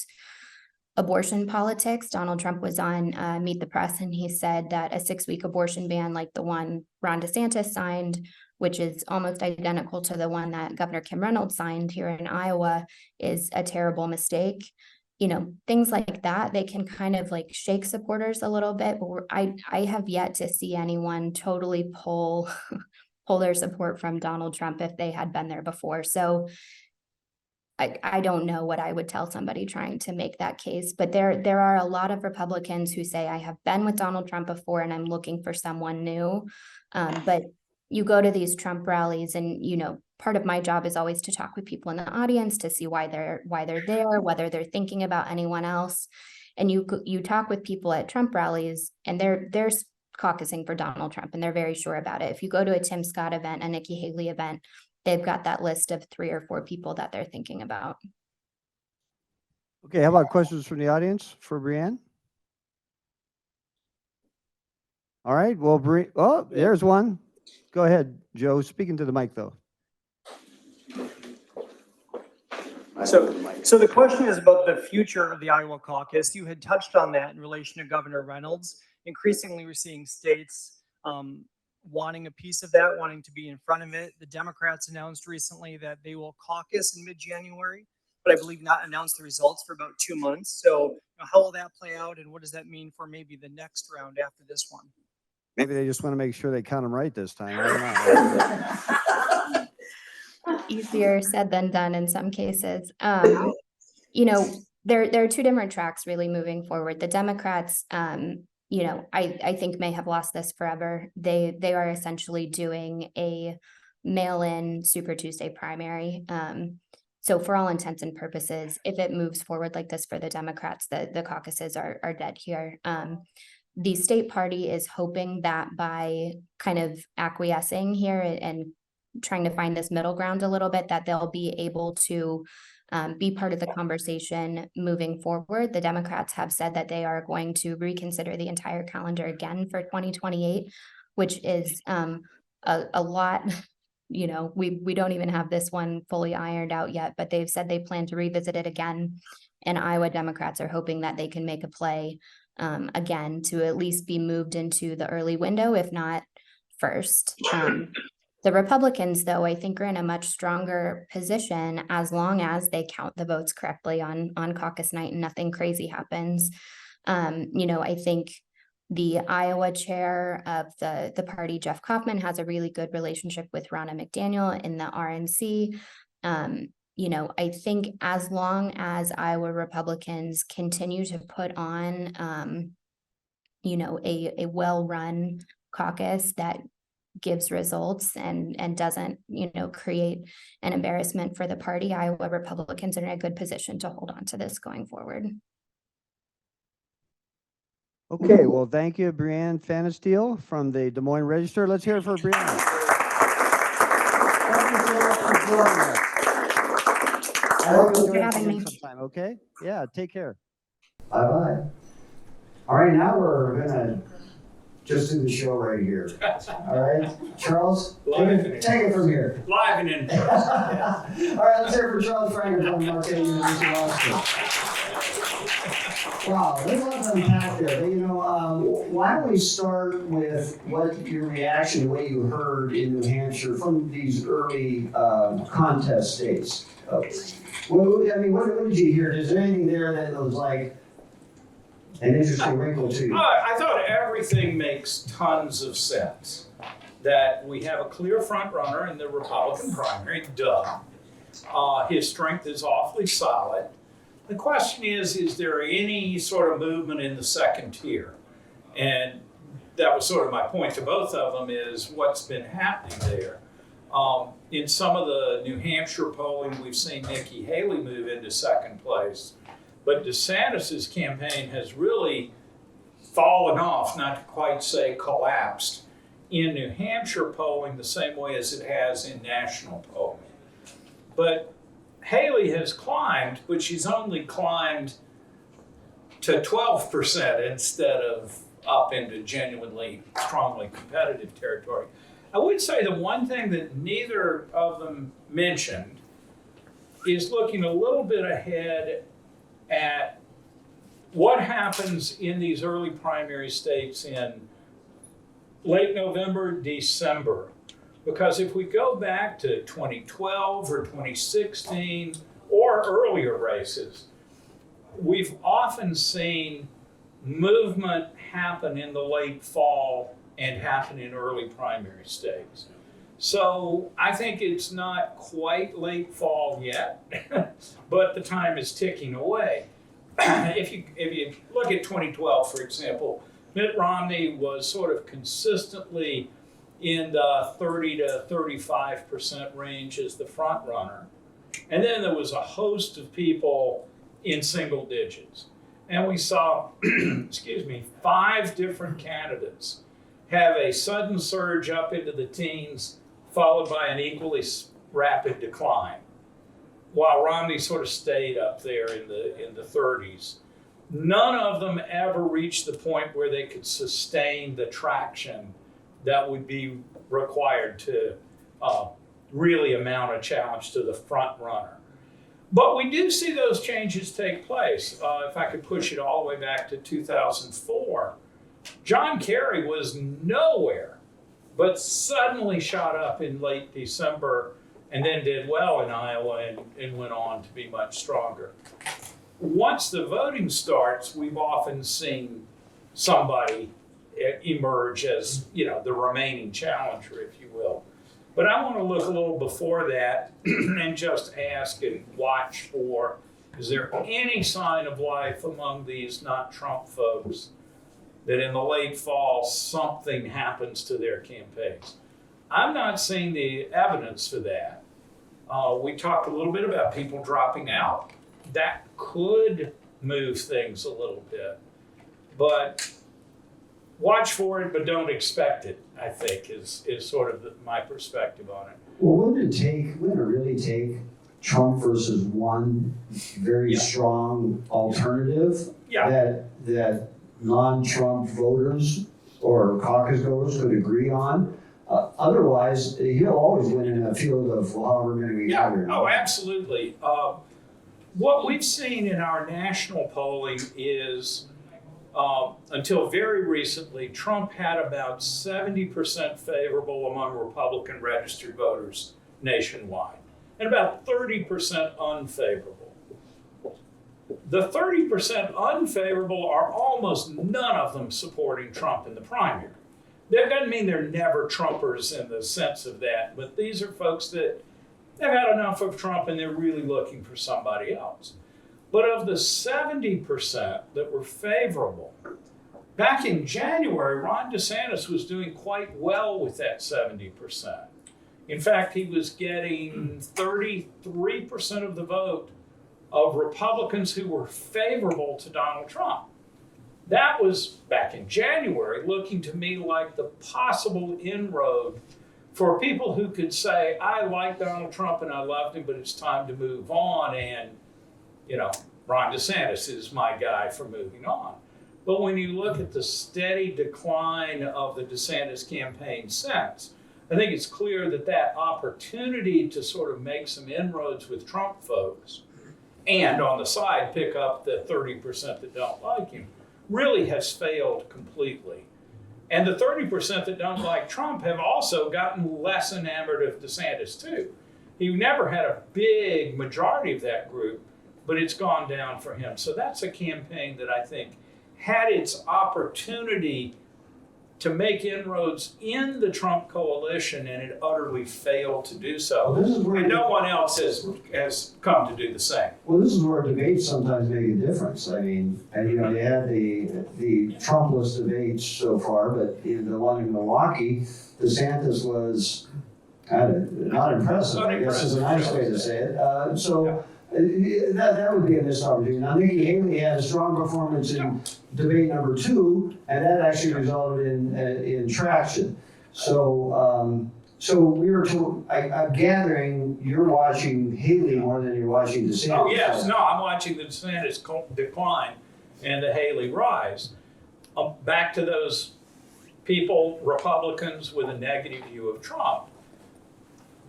abortion politics. Donald Trump was on Meet the Press, and he said that a 6-week abortion ban like the one Ron DeSantis signed, which is almost identical to the one that Governor Kim Reynolds signed here in Iowa, is a terrible mistake. Things like that, they can kind of like shake supporters a little bit, but I have yet to see anyone totally pull their support from Donald Trump if they had been there before. So I don't know what I would tell somebody trying to make that case, but there are a lot of Republicans who say, I have been with Donald Trump before and I'm looking for someone new. But you go to these Trump rallies and, part of my job is always to talk with people in the audience to see why they're there, whether they're thinking about anyone else. And you talk with people at Trump rallies and they're caucusing for Donald Trump and they're very sure about it. If you go to a Tim Scott event, a Nikki Haley event, they've got that list of 3 or 4 people that they're thinking about.
Okay, how about questions from the audience for Brianne? All right, well, there's one. Go ahead, Joe. Speaking to the mic, though.
So the question is about the future of the Iowa caucus. You had touched on that in relation to Governor Reynolds. Increasingly, we're seeing states wanting a piece of that, wanting to be in front of it. The Democrats announced recently that they will caucus in mid-January, but I believe not announce the results for about 2 months. So how will that play out, and what does that mean for maybe the next round after this one?
Maybe they just want to make sure they count them right this time. I don't know.
Easier said than done in some cases. There are 2 different tracks really moving forward. The Democrats, I think may have lost this forever. They are essentially doing a mail-in Super Tuesday primary. So for all intents and purposes, if it moves forward like this for the Democrats, the caucuses are dead here. The state party is hoping that by kind of acquiescing here and trying to find this middle ground a little bit, that they'll be able to be part of the conversation moving forward. The Democrats have said that they are going to reconsider the entire calendar again for 2028, which is a lot. We don't even have this one fully ironed out yet, but they've said they plan to revisit it again. And Iowa Democrats are hoping that they can make a play again to at least be moved into the early window, if not first. The Republicans, though, I think are in a much stronger position as long as they count the votes correctly on caucus night and nothing crazy happens. I think the Iowa chair of the party, Jeff Kaufman, has a really good relationship with Ronna McDaniel in the RNC. I think as long as Iowa Republicans continue to put on, a well-run caucus that gives results and doesn't, create an embarrassment for the party, Iowa Republicans are in a good position to hold on to this going forward.
Okay, well, thank you, Brianne Pfannenstiel from the Des Moines Register. Let's hear it for Brianne. Thank you so much for joining us. I hope you'll join us again sometime, okay? Yeah, take care. Bye-bye. All right, now we're going to just do the show right here. All right, Charles, take it from here.
Live and in person.
All right, let's hear it for Charles Franklin from Marquette University Law School. Wow, there's a lot to unpack there. But, why don't we start with what your reaction, what you heard in New Hampshire from these early contest states? What did you hear? Is there anything there that was like an interesting wrinkle to you?
I thought everything makes tons of sense. That we have a clear front runner in the Republican primary, duh. His strength is awfully solid. The question is there any sort of movement in the second tier? And that was sort of my point to both of them is what's been happening there. In some of the New Hampshire polling, we've seen Nikki Haley move into second place. But DeSantis's campaign has really fallen off, not to quite say collapsed, in New Hampshire polling the same way as it has in national polling. But Haley has climbed, but she's only climbed to 12% instead of up into genuinely strongly competitive territory. I would say the one thing that neither of them mentioned is looking a little bit ahead at what happens in these early primary states in late November, December. Because if we go back to 2012 or 2016 or earlier races, we've often seen movement happen in the late fall and happen in early primary states. So I think it's not quite late fall yet, but the time is ticking away. If you look at 2012, for example, Mitt Romney was sort of consistently in the 30 to 35% range as the front runner. And then there was a host of people in single digits. And we saw, 5 different candidates have a sudden surge up into the teens, followed by an equally rapid decline, while Romney sort of stayed up there in the 30s. None of them ever reached the point where they could sustain the traction that would be required to really amount a challenge to the front runner. But we do see those changes take place. If I could push it all the way back to 2004, John Kerry was nowhere, but suddenly shot up in late December and then did well in Iowa and went on to be much stronger. Once the voting starts, we've often seen somebody emerge as, the remaining challenger, if you will. But I want to look a little before that and just ask and watch for, is there any sign of life among these not Trump folks that in the late fall something happens to their campaigns? I'm not seeing the evidence for that. We talked a little bit about people dropping out. That could move things a little bit. But watch for it, but don't expect it, I think, is sort of my perspective on it.
Well, wouldn't it really take Trump versus one very strong alternative that non-Trump voters or caucus goers could agree on? Otherwise, he'll always win in a field of however many we have here.
Oh, absolutely. What we've seen in our national polling is until very recently, Trump had about 70% favorable among Republican registered voters nationwide, and about 30% unfavorable. The 30% unfavorable are almost none of them supporting Trump in the primary. That doesn't mean they're never Trumpers in the sense of that, but these are folks that they've had enough of Trump and they're really looking for somebody else. But of the 70% that were favorable, back in January, Ron DeSantis was doing quite well with that 70%. In fact, he was getting 33% of the vote of Republicans who were favorable to Donald Trump. That was back in January, looking to me like the possible inroad for people who could say, I like Donald Trump and I loved him, but it's time to move on. And, Ron DeSantis is my guy for moving on. But when you look at the steady decline of the DeSantis campaign since, I think it's clear that that opportunity to sort of make some inroads with Trump folks and on the side pick up the 30% that don't like him really has failed completely. And the 30% that don't like Trump have also gotten less enamored of DeSantis too. He never had a big majority of that group, but it's gone down for him. So that's a campaign that I think had its opportunity to make inroads in the Trump coalition, and it utterly failed to do so.
Well, this is where
and no one else has come to do the same.
Well, this is where debates sometimes make a difference. I mean, and you know, you had the Trump-less debates so far, but in the one in Milwaukee, DeSantis was not impressive, I guess is a nice way to say it. That would be a missed opportunity. Now, Nikki Haley had a strong performance in debate number 2, and that actually resulted in traction. So we were told, I'm gathering you're watching Haley more than you're watching DeSantis.
Oh, yes. No, I'm watching the DeSantis decline and the Haley rise. Back to those people, Republicans with a negative view of Trump.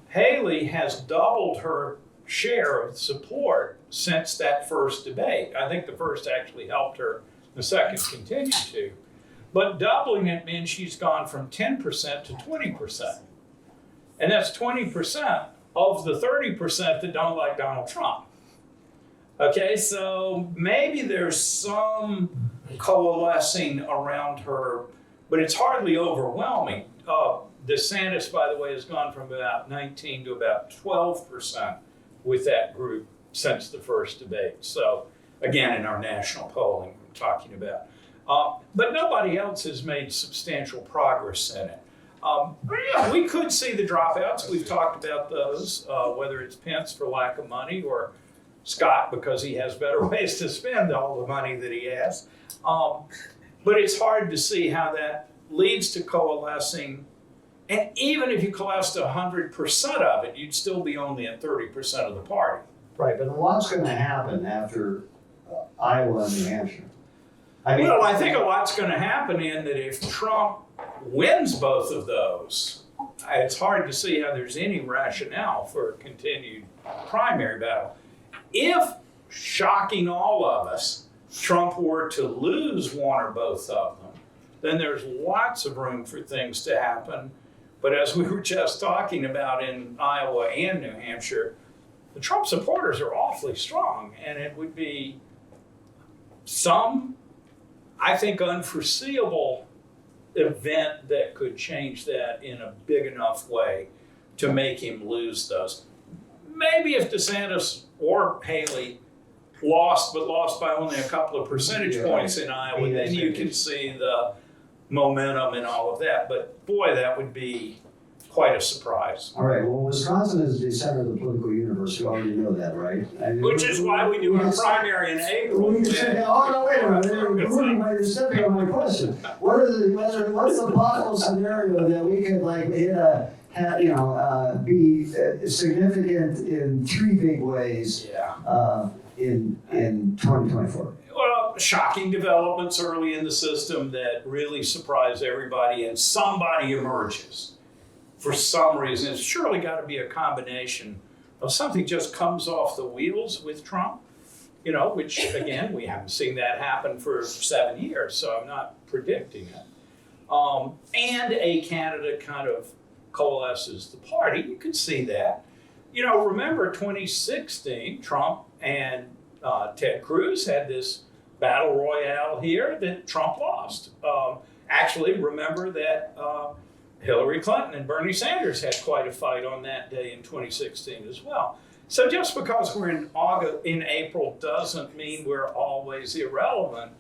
Haley has doubled her share of support since that first debate. I think the first actually helped her, the second continued to. But doubling it means she's gone from 10% to 20%. And that's 20% of the 30% that don't like Donald Trump. Okay, so maybe there's some coalescing around her, but it's hardly overwhelming. DeSantis, by the way, has gone from about 19 to about 12% with that group since the first debate. So again, in our national polling we're talking about. But nobody else has made substantial progress in it. Yeah, we could see the dropouts. We've talked about those, whether it's Pence for lack of money or Scott because he has better ways to spend all the money that he has. But it's hard to see how that leads to coalescing. And even if you coalesced 100% of it, you'd still be only at 30% of the party.
Right, but a lot's going to happen after Iowa and New Hampshire.
I think a lot's going to happen in that if Trump wins both of those, it's hard to see how there's any rationale for a continued primary battle. If, shocking all of us, Trump were to lose one or both of them, then there's lots of room for things to happen. But as we were just talking about in Iowa and New Hampshire, the Trump supporters are awfully strong, and it would be some, I think, unforeseeable event that could change that in a big enough way to make him lose those. Maybe if DeSantis or Haley lost by only a couple of percentage points in Iowa, then you can see the momentum and all of that. But boy, that would be quite a surprise.
All right, well, Wisconsin is the center of the political universe. You already know that, right?
Which is why we do our primary in April.
Well, you said, oh, no, wait a minute. You're stepping on my question. What's the possible scenario that we could be significant in 3 big ways in 2024?
Well, shocking developments early in the system that really surprise everybody, and somebody emerges for some reason. It's surely got to be a combination of something just comes off the wheels with Trump, which again, we haven't seen that happen for 7 years, so I'm not predicting it. And a candidate kind of coalesces the party. You can see that. Remember 2016, Trump and Ted Cruz had this battle royale here that Trump lost. Actually, remember that Hillary Clinton and Bernie Sanders had quite a fight on that day in 2016 as well. So just because we're in April doesn't mean we're always irrelevant.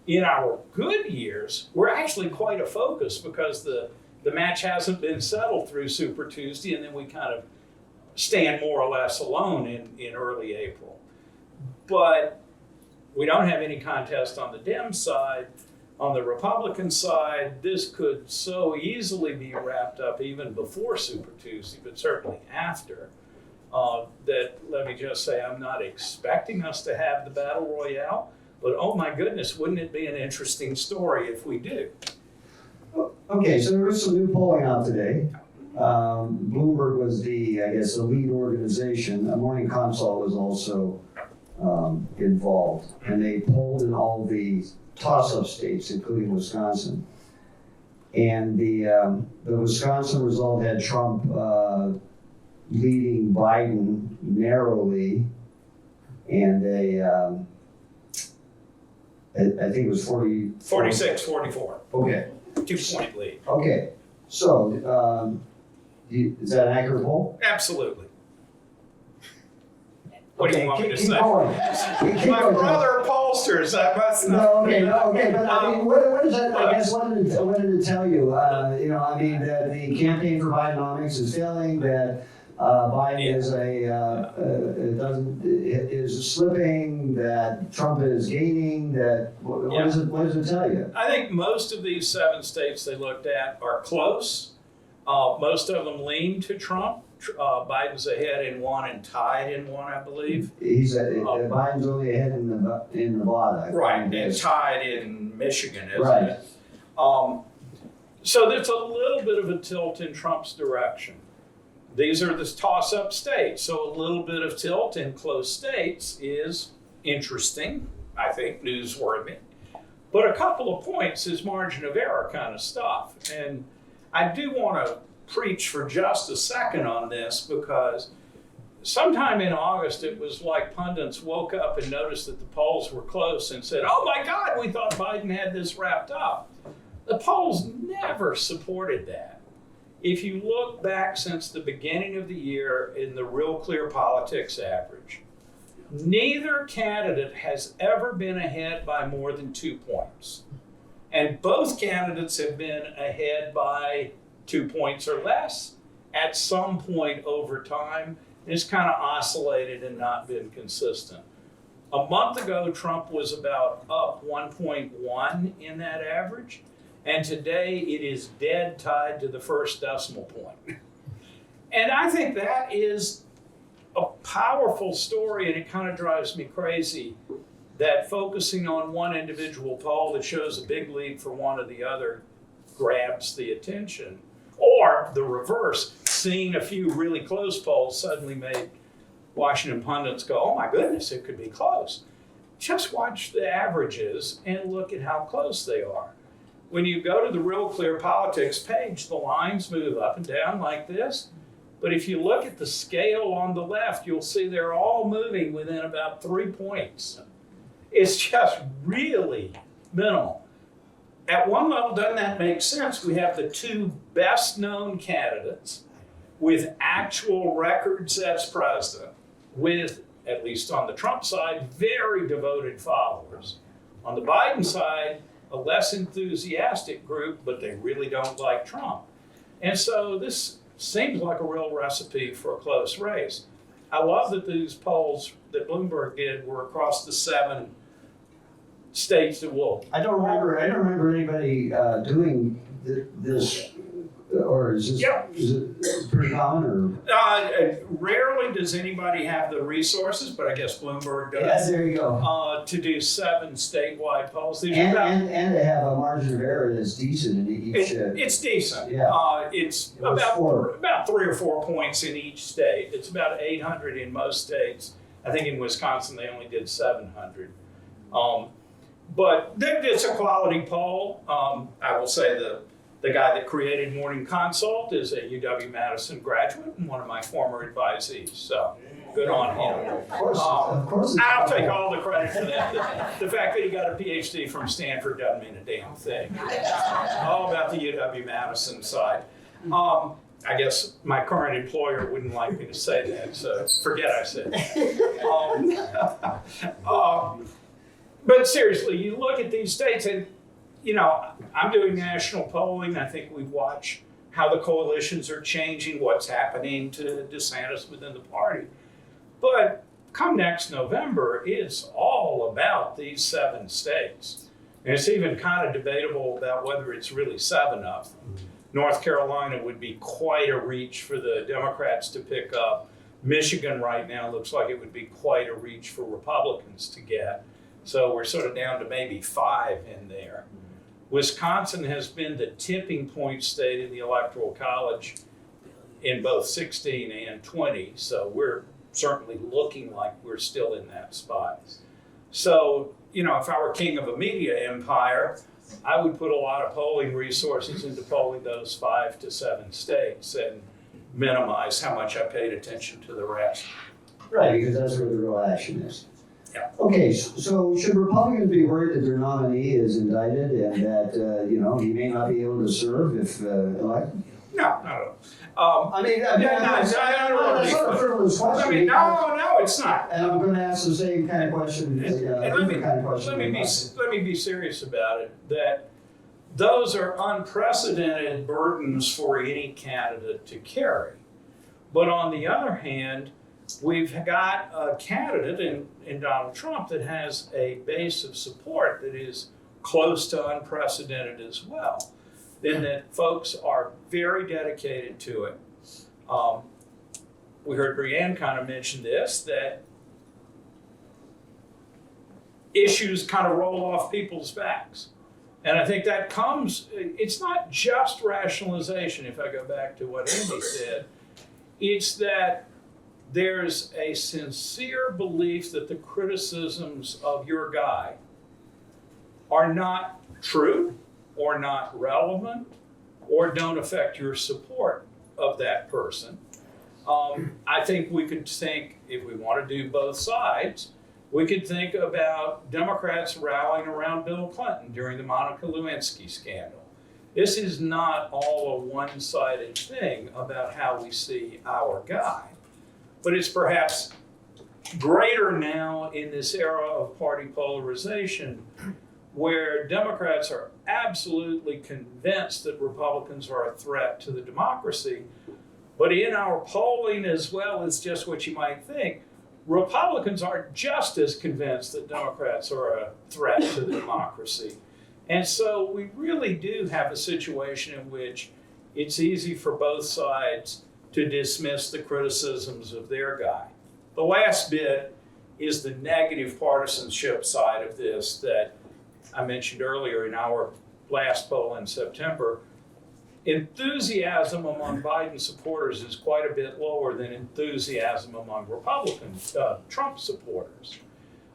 In our good years, we're actually quite a focus because the match hasn't been settled through Super Tuesday, and then we kind of stand more or less alone in early April. But we don't have any contest on the Dem side. On the Republican side, this could so easily be wrapped up even before Super Tuesday, but certainly after. That, let me just say, I'm not expecting us to have the battle royale, But oh my goodness, wouldn't it be an interesting story if we do?
Okay, so there was some new polling out today. Bloomberg was the lead organization. Morning Consult was also involved, and they polled in all the toss-up states, including Wisconsin. And the Wisconsin result had Trump leading Biden narrowly, and I think it was
46-44,
Okay.
2-point lead.
Okay. So is that an accurate poll?
Absolutely. What do you want me to
keep
say?
going. Keep
My
going.
brother pollsters, I must
No,
not.
okay, but I mean, what is that? I guess what did it tell you? That the campaign for Bidenomics is failing. That Biden is slipping. That Trump is gaining. That what does it tell you?
I think most of these 7 states they looked at are close. Most of them lean to Trump. Biden's ahead in 1 and tied in 1, I believe.
Biden's only ahead in Nevada.
Right, and tied in Michigan, isn't
Right.
it? So there's a little bit of a tilt in Trump's direction. These are the toss-up states, so a little bit of tilt in close states is interesting, I think, newsworthy. But a couple of points is margin of error kind of stuff. And I do want to preach for just a second on this, because sometime in August it was like pundits woke up and noticed that the polls were close and said, oh my God, we thought Biden had this wrapped up. The polls never supported that. If you look back since the beginning of the year in the Real Clear Politics average, neither candidate has ever been ahead by more than 2 points. And both candidates have been ahead by 2 points or less at some point over time. It's kind of oscillated and not been consistent. A month ago, Trump was about up 1.1 in that average, and today it is dead tied to the first decimal point. And I think that is a powerful story, and it kind of drives me crazy that focusing on one individual poll that shows a big lead for one or the other grabs the attention. Or the reverse, seeing a few really close polls suddenly made Washington pundits go, oh my goodness, it could be close. Just watch the averages and look at how close they are. When you go to the Real Clear Politics page, the lines move up and down like this. But if you look at the scale on the left, you'll see they're all moving within about 3 points. It's just really minimal. At one level, doesn't that make sense? We have the 2 best known candidates with actual records as president, with, at least on the Trump side, very devoted followers. On the Biden side, a less enthusiastic group, but they really don't like Trump. And so this seems like a real recipe for a close race. I love that these polls that Bloomberg did were across the 7 states that will.
I don't remember anybody doing this, or is this is it pretty common? Or
Rarely does anybody have the resources, but I guess Bloomberg does.
yeah, there you go.
To do 7 statewide polls.
And to have a margin of error that's decent in each.
It's decent.
Yeah.
It's
It was
about 3 or 4 points in each state. It's about 800 in most states. I think in Wisconsin they only did 700. But it's a quality poll. I will say the guy that created Morning Consult is a UW-Madison graduate and one of my former advisees. So good on him.
Of course.
I'll take all the credit for that. The fact that he got a PhD from Stanford doesn't mean a damn thing. All about the UW-Madison side. I guess my current employer wouldn't like me to say that, so forget I said that. But seriously, you look at these states and, I'm doing national polling. I think we watch how the coalitions are changing, what's happening to DeSantis within the party. But come next November, it's all about these 7 states. And it's even kind of debatable about whether it's really 7 of them. North Carolina would be quite a reach for the Democrats to pick up. Michigan right now looks like it would be quite a reach for Republicans to get. So we're sort of down to maybe 5 in there. Wisconsin has been the tipping point state in the Electoral College in both 16 and 20. So we're certainly looking like we're still in that spot. So, you know, if I were king of a media empire, I would put a lot of polling resources into polling those 5 to 7 states and minimize how much I paid attention to the rest.
Right, because that's where the real action is.
Yeah.
Okay, so should Republicans be worried that their nominee is indicted and that, you know, he may not be able to serve if elected?
No, not at all.
I mean,
I don't want to
that's
be
not a frivolous question.
I mean, no, it's not.
And I'm gonna ask the same kind of question,
And
different kind of question.
let me be serious about it, that those are unprecedented burdens for any candidate to carry. But on the other hand, we've got a candidate in Donald Trump that has a base of support that is close to unprecedented as well. Then that folks are very dedicated to it. We heard Brianne kind of mention this, that issues kind of roll off people's backs. And I think that it's not just rationalization, if I go back to what Andy said, it's that there's a sincere belief that the criticisms of your guy are not true or not relevant or don't affect your support of that person. I think we could think, if we want to do both sides, we could think about Democrats rallying around Bill Clinton during the Monica Lewinsky scandal. This is not all a one-sided thing about how we see our guy, but it's perhaps greater now in this era of party polarization where Democrats are absolutely convinced that Republicans are a threat to the democracy. But in our polling, as well as just what you might think, Republicans are just as convinced that Democrats are a threat to the democracy. And so we really do have a situation in which it's easy for both sides to dismiss the criticisms of their guy. The last bit is the negative partisanship side of this that I mentioned earlier in our last poll in September. Enthusiasm among Biden supporters is quite a bit lower than enthusiasm among Republican Trump supporters.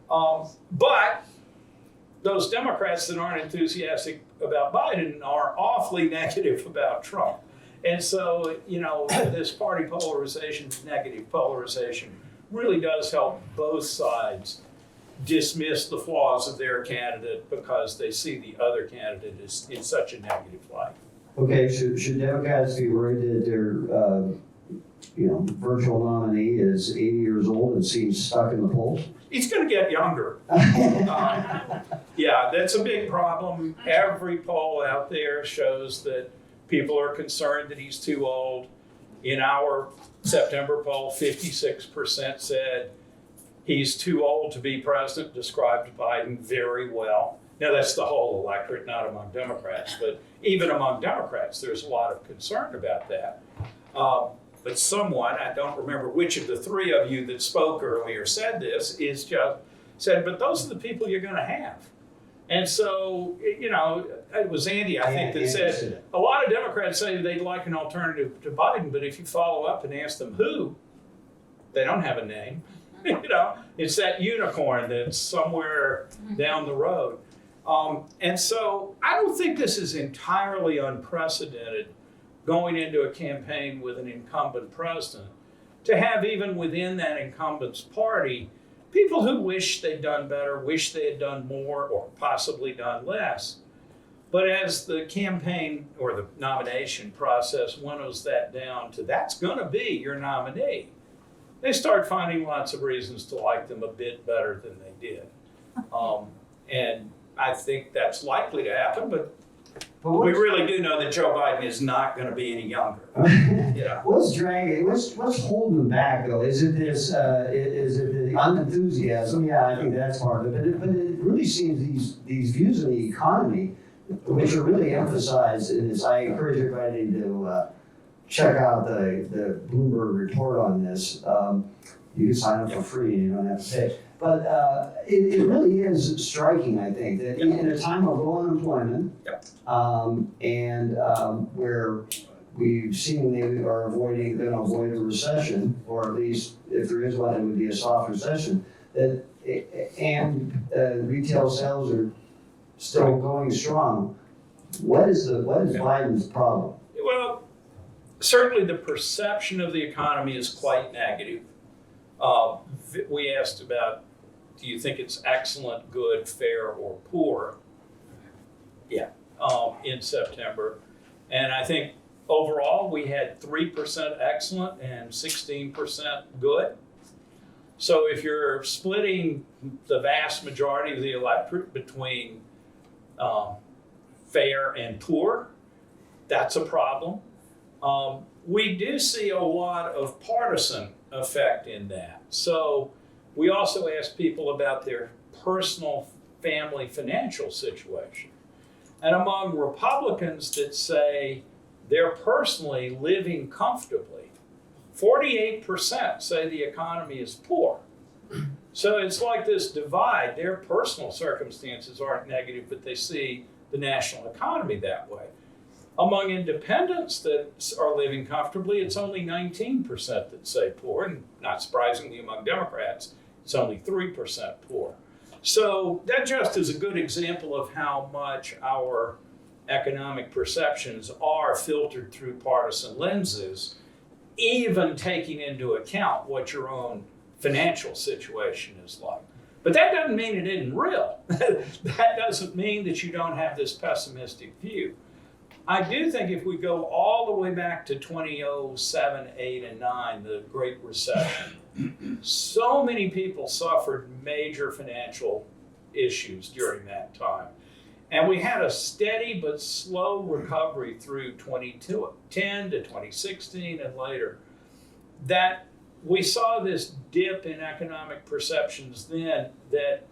But those Democrats that aren't enthusiastic about Biden are awfully negative about Trump. And so, you know, this party polarization, negative polarization, really does help both sides dismiss the flaws of their candidate because they see the other candidate is in such a negative light.
Okay, should Democrats be worried that their, virtual nominee is 80 years old and seems stuck in the polls?
He's going to get younger. Yeah, that's a big problem. Every poll out there shows that people are concerned that he's too old. In our September poll, 56% said he's too old to be president, described Biden very well. Now, that's the whole electorate, not among Democrats, but even among Democrats, there's a lot of concern about that. But someone, I don't remember which of the three of you that spoke earlier said this, said, but those are the people you're going to have. And so, you know, it was Andy, I think, that said, a lot of Democrats say they'd like an alternative to Biden, but if you follow up and ask them who, they don't have a name. You know, it's that unicorn that's somewhere down the road. And so I don't think this is entirely unprecedented going into a campaign with an incumbent president to have even within that incumbent's party people who wish they'd done better, wish they had done more, or possibly done less. But as the campaign or the nomination process winnows that down to that's going to be your nominee, they start finding lots of reasons to like them a bit better than they did. And I think that's likely to happen, but we really do know that Joe Biden is not going to be any younger. Yeah.
What's dragging? What's holding them back, though? Is it this? Is it the unenthusiasm? Yeah, I think that's part of it. But it really seems these views of the economy, which are really emphasized in this. I encourage everybody to check out the Bloomberg report on this. You can sign up for free, and you don't have to pay. But it really is striking, I think, that in a time of low unemployment, where we've seen they are going to avoid a recession, or at least if there is one, it would be a soft recession. And retail sales are still going strong. What is Biden's problem?
Well, certainly the perception of the economy is quite negative. We asked about, do you think it's excellent, good, fair, or poor? Yeah, in September. And I think overall we had 3% excellent and 16% good. So if you're splitting the vast majority of the electorate between fair and poor, that's a problem. We do see a lot of partisan effect in that. So we also ask people about their personal family financial situation. And among Republicans that say they're personally living comfortably, 48% say the economy is poor. So it's like this divide. Their personal circumstances aren't negative, but they see the national economy that way. Among independents that are living comfortably, it's only 19% that say poor, and not surprisingly among Democrats, it's only 3% poor. So that just is a good example of how much our economic perceptions are filtered through partisan lenses, even taking into account what your own financial situation is like. But that doesn't mean it isn't real. That doesn't mean that you don't have this pessimistic view. I do think if we go all the way back to 2007, 8, and 9, the Great Recession, so many people suffered major financial issues during that time. And we had a steady but slow recovery through 2010 to 2016 and later. That we saw this dip in economic perceptions then that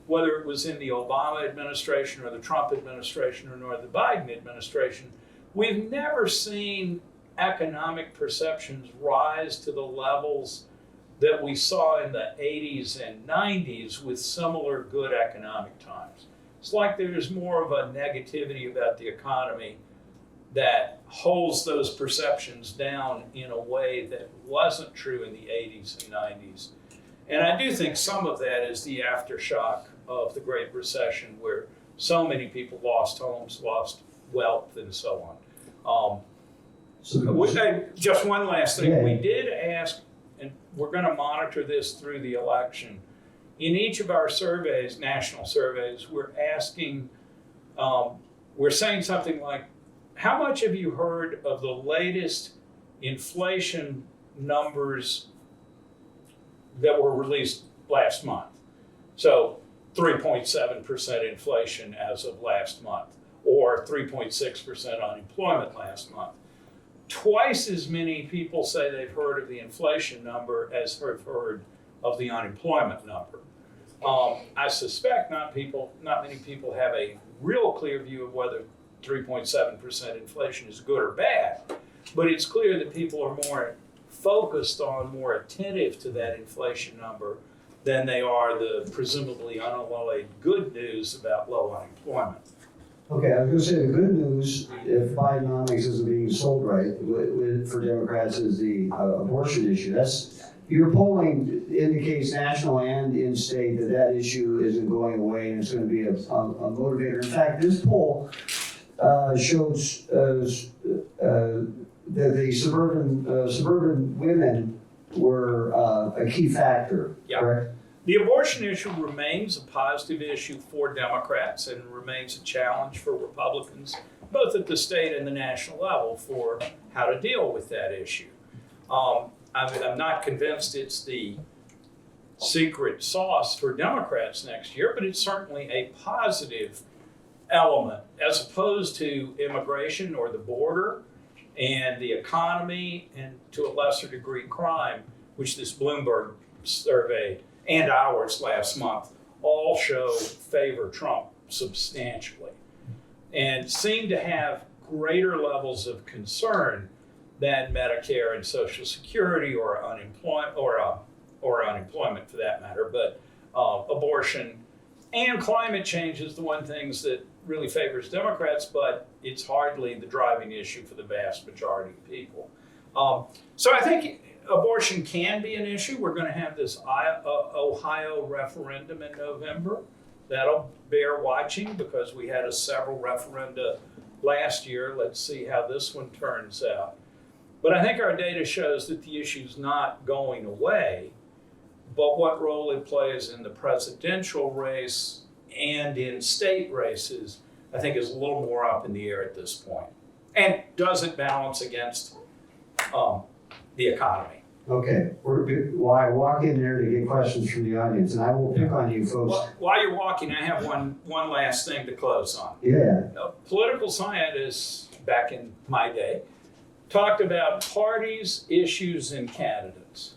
whether it was in the Obama administration or the Trump administration or the Biden administration, we've never seen economic perceptions rise to the levels that we saw in the 80s and 90s with similar good economic times. It's like there's more of a negativity about the economy that holds those perceptions down in a way that wasn't true in the 80s and 90s. And I do think some of that is the aftershock of the Great Recession, where so many people lost homes, lost wealth, and so on. Just one last thing.
Yeah.
We did ask, and we're going to monitor this through the election. In each of our surveys, national surveys, we're asking, we're saying something like, how much have you heard of the latest inflation numbers that were released last month? So 3.7% inflation as of last month, or 3.6% unemployment last month. Twice as many people say they've heard of the inflation number as have heard of the unemployment number. I suspect not many people have a real clear view of whether 3.7% inflation is good or bad, but it's clear that people are more focused on, more attentive to that inflation number than they are the presumably unalloyed good news about low unemployment.
Okay, I was going to say the good news, if Bidenomics isn't being sold right for Democrats, is the abortion issue. Your polling indicates national and in-state that issue isn't going away and it's going to be a motivator. In fact, this poll shows that the suburban women were a key factor, correct?
The abortion issue remains a positive issue for Democrats and remains a challenge for Republicans, both at the state and the national level, for how to deal with that issue. I'm not convinced it's the secret sauce for Democrats next year, but it's certainly a positive element as opposed to immigration or the border and the economy and to a lesser degree crime, which this Bloomberg survey and ours last month all show favor Trump substantially and seem to have greater levels of concern than Medicare and Social Security or unemployment for that matter. But abortion, and climate change is the one things that really favors Democrats, but it's hardly the driving issue for the vast majority of people. So I think abortion can be an issue. We're going to have this Ohio referendum in November. That'll bear watching because we had several referenda last year. Let's see how this one turns out. But I think our data shows that the issue's not going away, but what role it plays in the presidential race and in state races, I think is a little more up in the air at this point. And does it balance against the economy?
Okay, well, I walk in there to get questions from the audience, and I will pick on you folks.
While you're walking, I have one last thing to close on.
Yeah.
Political scientists back in my day talked about parties, issues, and candidates.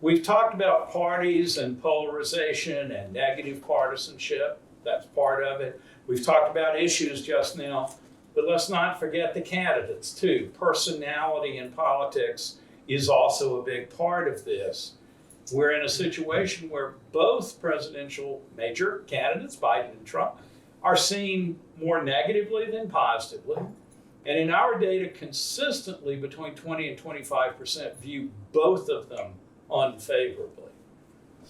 We've talked about parties and polarization and negative partisanship. That's part of it. We've talked about issues just now, but let's not forget the candidates too. Personality in politics is also a big part of this. We're in a situation where both presidential major candidates, Biden and Trump, are seen more negatively than positively. And in our data, consistently between 20 and 25% view both of them unfavorably.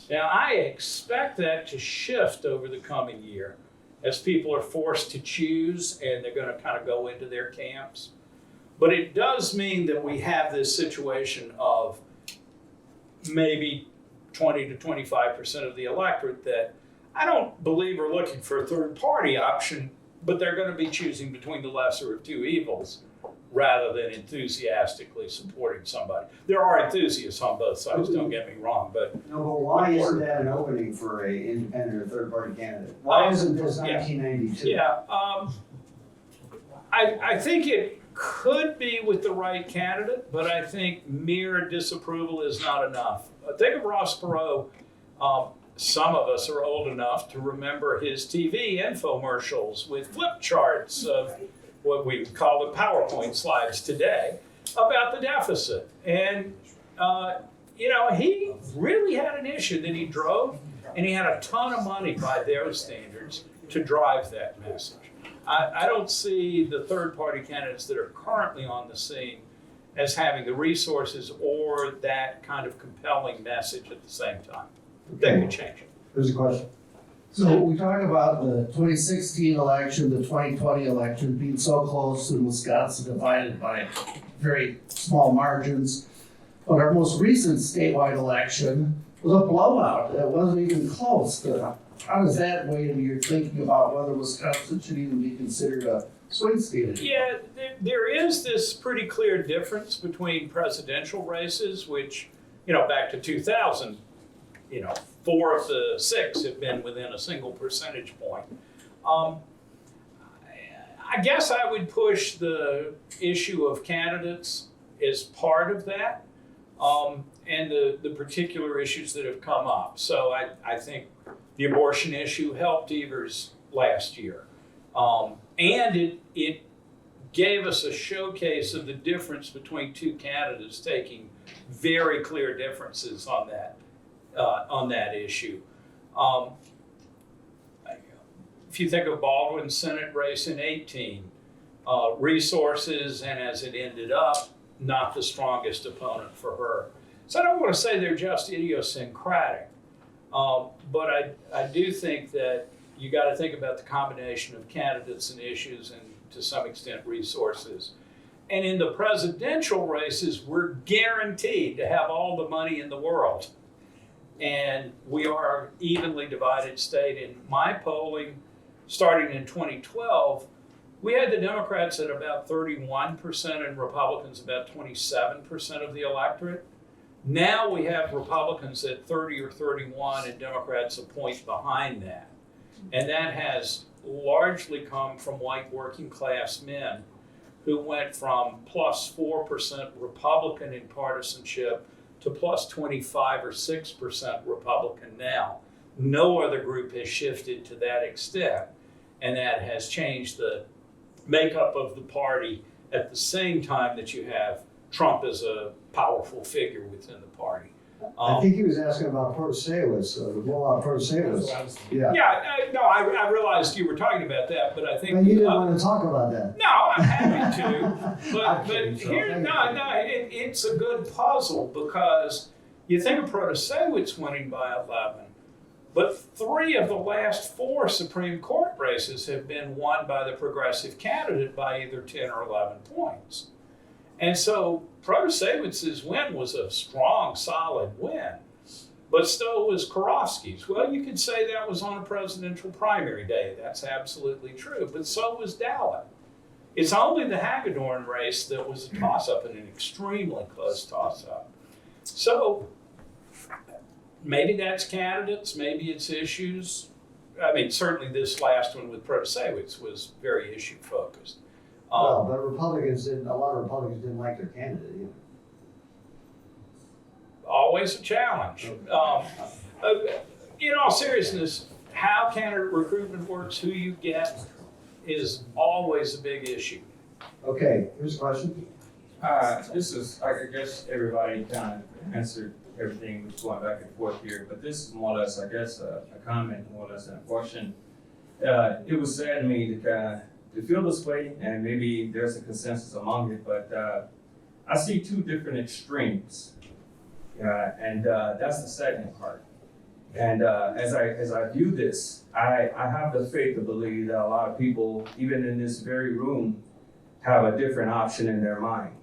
Now, I expect that to shift over the coming year as people are forced to choose and they're going to kind of go into their camps. But it does mean that we have this situation of maybe 20 to 25% of the electorate that I don't believe are looking for a third party option, but they're going to be choosing between the lesser of two evils rather than enthusiastically supporting somebody. There are enthusiasts on both sides, don't get me wrong, but
No, but why isn't that an opening for a independent or third party candidate? Why isn't this 1992?
yeah, I think it could be with the right candidate, but I think mere disapproval is not enough. Think of Ross Perot. Some of us are old enough to remember his TV infomercials with flip charts of what we call the PowerPoint slides today about the deficit. And, he really had an issue that he drove, and he had a ton of money by their standards to drive that message. I don't see the third-party candidates that are currently on the scene as having the resources or that kind of compelling message at the same time. That could change it.
There's a question.
So we talk about the 2016 election, the 2020 election being so close in Wisconsin, divided by very small margins. But our most recent statewide election was a blowout. It wasn't even close. How does that weigh into your thinking about whether Wisconsin should even be considered a swing state?
Yeah, there is this pretty clear difference between presidential races, which, back to 2000, 4 of the 6 have been within a single percentage point. I guess I would push the issue of candidates as part of that, and the particular issues that have come up. So I think the abortion issue helped Evers last year. And it gave us a showcase of the difference between two candidates taking very clear differences on that issue. If you think of Baldwin's Senate race in 18, resources, and as it ended up, not the strongest opponent for her. So I don't want to say they're just idiosyncratic, but I do think that you got to think about the combination of candidates and issues and to some extent resources. And in the presidential races, we're guaranteed to have all the money in the world. And we are evenly divided state. In my polling, starting in 2012, we had the Democrats at about 31% and Republicans about 27% of the electorate. Now we have Republicans at 30 or 31 and Democrats a point behind that. And that has largely come from white working class men who went from plus 4% Republican in partisanship to plus 25 or 6% Republican now. No other group has shifted to that extent, and that has changed the makeup of the party at the same time that you have Trump as a powerful figure within the party.
I think he was asking about Protasiewicz, the rollout of Protasiewicz. Yeah.
No, I realized you were talking about that, but I think.
But you didn't want to talk about that.
No, I'm happy to,
I'm
but
kidding, Joe.
here,
Thank
no,
you.
no, it's a good puzzle because you think of Protasiewicz winning by 11, but 3 of the last 4 Supreme Court races have been won by the progressive candidate by either 10 or 11 points. And so Protasiewicz's win was a strong, solid win, but so was Karofsky's. Well, you could say that was on a presidential primary day. That's absolutely true, but so was Dowlett. It's only the Hagedorn race that was a toss-up, and an extremely close toss-up. So maybe that's candidates, maybe it's issues. I mean, certainly this last one with Protasiewicz was very issue-focused.
Well, but a lot of Republicans didn't like their candidate either.
Always a challenge. In all seriousness, how candidate recruitment works, who you get, is always a big issue.
Okay, here's a question.
This is, I guess everybody kind of answered everything was going back and forth here, but this is more or less, I guess, a comment, more or less than a question. It was sad to me to feel this way, and maybe there's a consensus among it, but I see 2 different extremes, and that's the second part. And as I view this, I have the faith to believe that a lot of people, even in this very room, have a different option in their mind.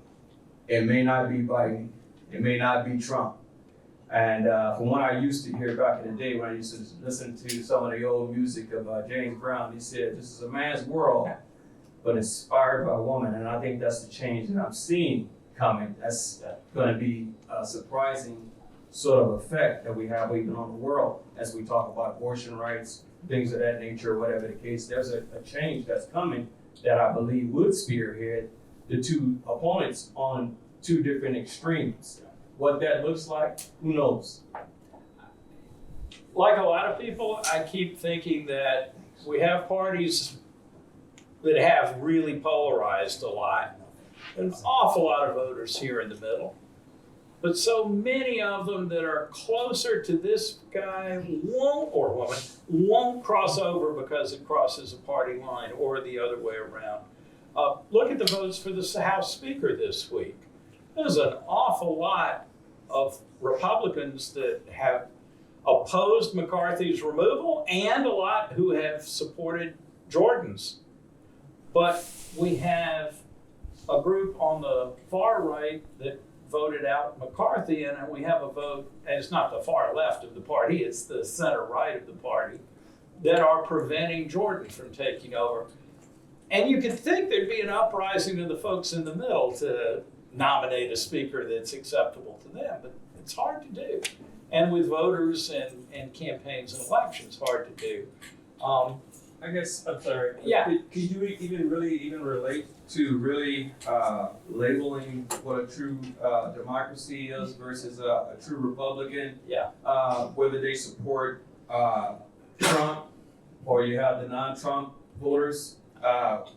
It may not be Biden, it may not be Trump. And from what I used to hear back in the day when I used to listen to some of the old music of James Brown, he said, "This is a man's world, but inspired by a woman." And I think that's the change that I'm seeing coming. That's going to be a surprising sort of effect that we have even on the world as we talk about abortion rights, things of that nature, whatever the case. There's a change that's coming that I believe would spearhead the 2 opponents on 2 different extremes. What that looks like, who knows?
Like a lot of people, I keep thinking that we have parties that have really polarized a lot. An awful lot of voters here in the middle. But so many of them that are closer to this guy won't, or woman, won't cross over because it crosses a party line, or the other way around. Look at the votes for the House Speaker this week. There's an awful lot of Republicans that have opposed McCarthy's removal and a lot who have supported Jordan's. But we have a group on the far right that voted out McCarthy, and we have a vote, and it's not the far left of the party, it's the center right of the party, that are preventing Jordan from taking over. And you could think there'd be an uprising of the folks in the middle to nominate a speaker that's acceptable to them, but it's hard to do. And with voters and campaigns and elections, hard to do.
I guess, I'm sorry.
Yeah.
Could you even relate to really labeling what a true democracy is versus a true Republican?
Yeah.
Whether they support Trump or you have the non-Trump voters.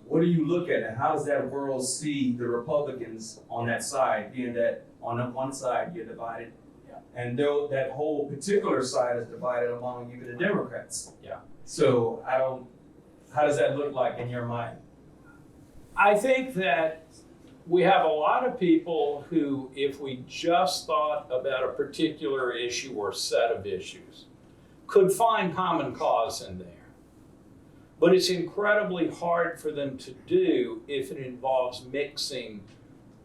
What do you look at, and how does that world see the Republicans on that side, being that on the one side you're divided, and though that whole particular side is divided among even the Democrats?
Yeah.
So how does that look like in your mind?
I think that we have a lot of people who, if we just thought about a particular issue or set of issues, could find common cause in there. But it's incredibly hard for them to do if it involves mixing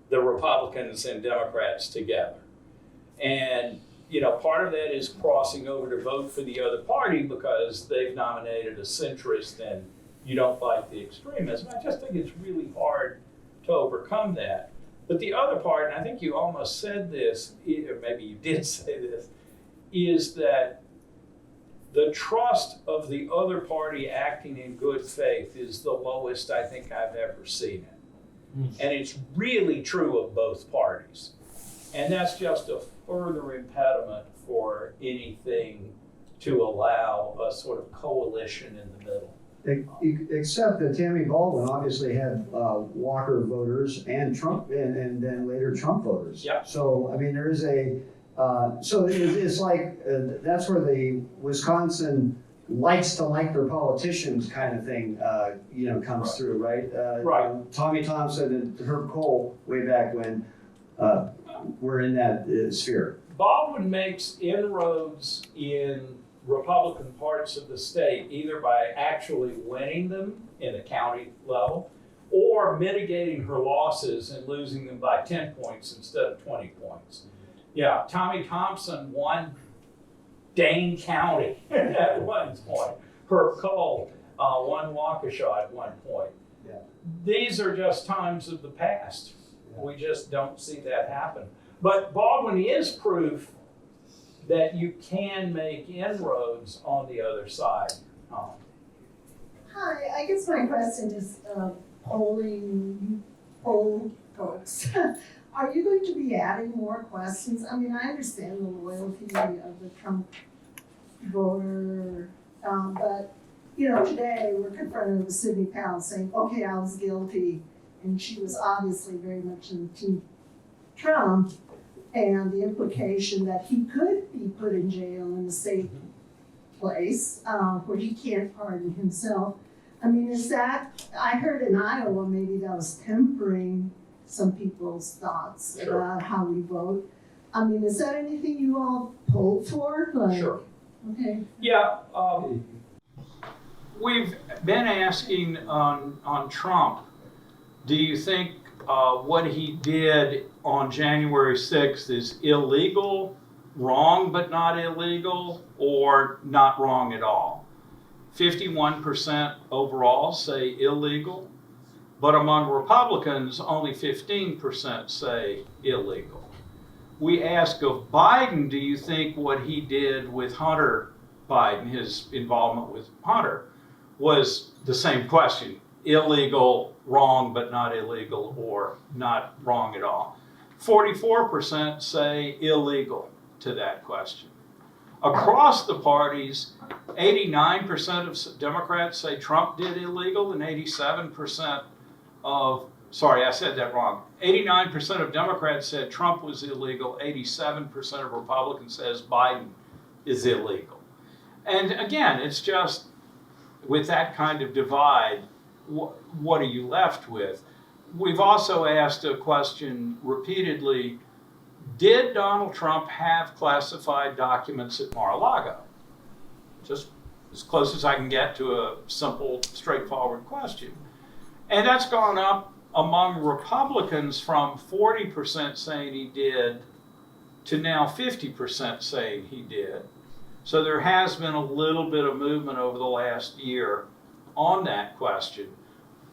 the Republicans and Democrats together. And, part of that is crossing over to vote for the other party because they've nominated a centrist and you don't like the extremism. I just think it's really hard to overcome that. But the other part, and I think you almost said this, or maybe you did say this, is that the trust of the other party acting in good faith is the lowest I think I've ever seen it. And it's really true of both parties. And that's just a further impediment for anything to allow a sort of coalition in the middle.
Except that Tammy Baldwin obviously had Walker voters and Trump, and then later Trump voters.
Yeah.
So, I mean, there is a So it's like, that's where the Wisconsin likes to like their politicians kind of thing, comes through, right?
Right.
Tommy Thompson and Herb Kohl, way back when, were in that sphere.
Baldwin makes inroads in Republican parts of the state, either by actually winning them in the county level or mitigating her losses and losing them by 10 points instead of 20 points. Yeah, Tommy Thompson won Dane County at one point. Herb Kohl won Waukesha at one point.
Yeah.
These are just times of the past. Yeah. We just don't see that happen. But Baldwin is proof that you can make inroads on the other side.
Hi, I guess my question is poll folks. Are you going to be adding more questions? I mean, I understand the loyalty of the Trump voter, but today we're confronted with Sidney Powell saying, okay, I was guilty, and she was obviously very much in Team Trump, and the implication that he could be put in jail in a safe place where he can't pardon himself. I mean, is that, I heard in Iowa maybe that was tempering some people's thoughts about how we vote. I mean, is that anything you all polled for?
Sure.
Okay.
Yeah, we've been asking on Trump, do you think what he did on January 6th is illegal, wrong but not illegal, or not wrong at all? 51% overall say illegal, but among Republicans, only 15% say illegal. We ask of Biden, do you think what he did with Hunter Biden, his involvement with Hunter, was the same question, illegal, wrong but not illegal, or not wrong at all? 44% say illegal to that question. Across the parties, 89% of Democrats say Trump did illegal, and 87% of, sorry, I said that wrong. 89% of Democrats said Trump was illegal, 87% of Republicans says Biden is illegal. And again, it's just, with that kind of divide, what are you left with? We've also asked a question repeatedly, did Donald Trump have classified documents at Mar-a-Lago? Just as close as I can get to a simple, straightforward question. And that's gone up among Republicans from 40% saying he did to now 50% saying he did. So there has been a little bit of movement over the last year on that question,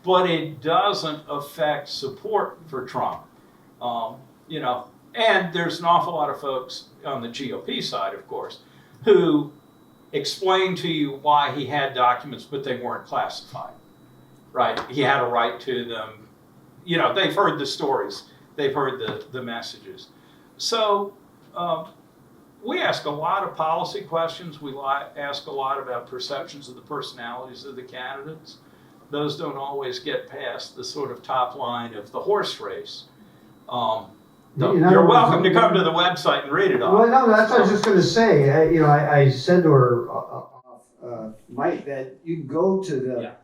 but it doesn't affect support for Trump. And there's an awful lot of folks on the GOP side, of course, who explain to you why he had documents, but they weren't classified, right? He had a right to them. They've heard the stories. They've heard the messages. So we ask a lot of policy questions. We ask a lot about perceptions of the personalities of the candidates. Those don't always get past the sort of top line of the horse race. You're welcome to come to the website and read it all.
Well, no, that's what I was just going to say. I said to her, Mike, that you can go to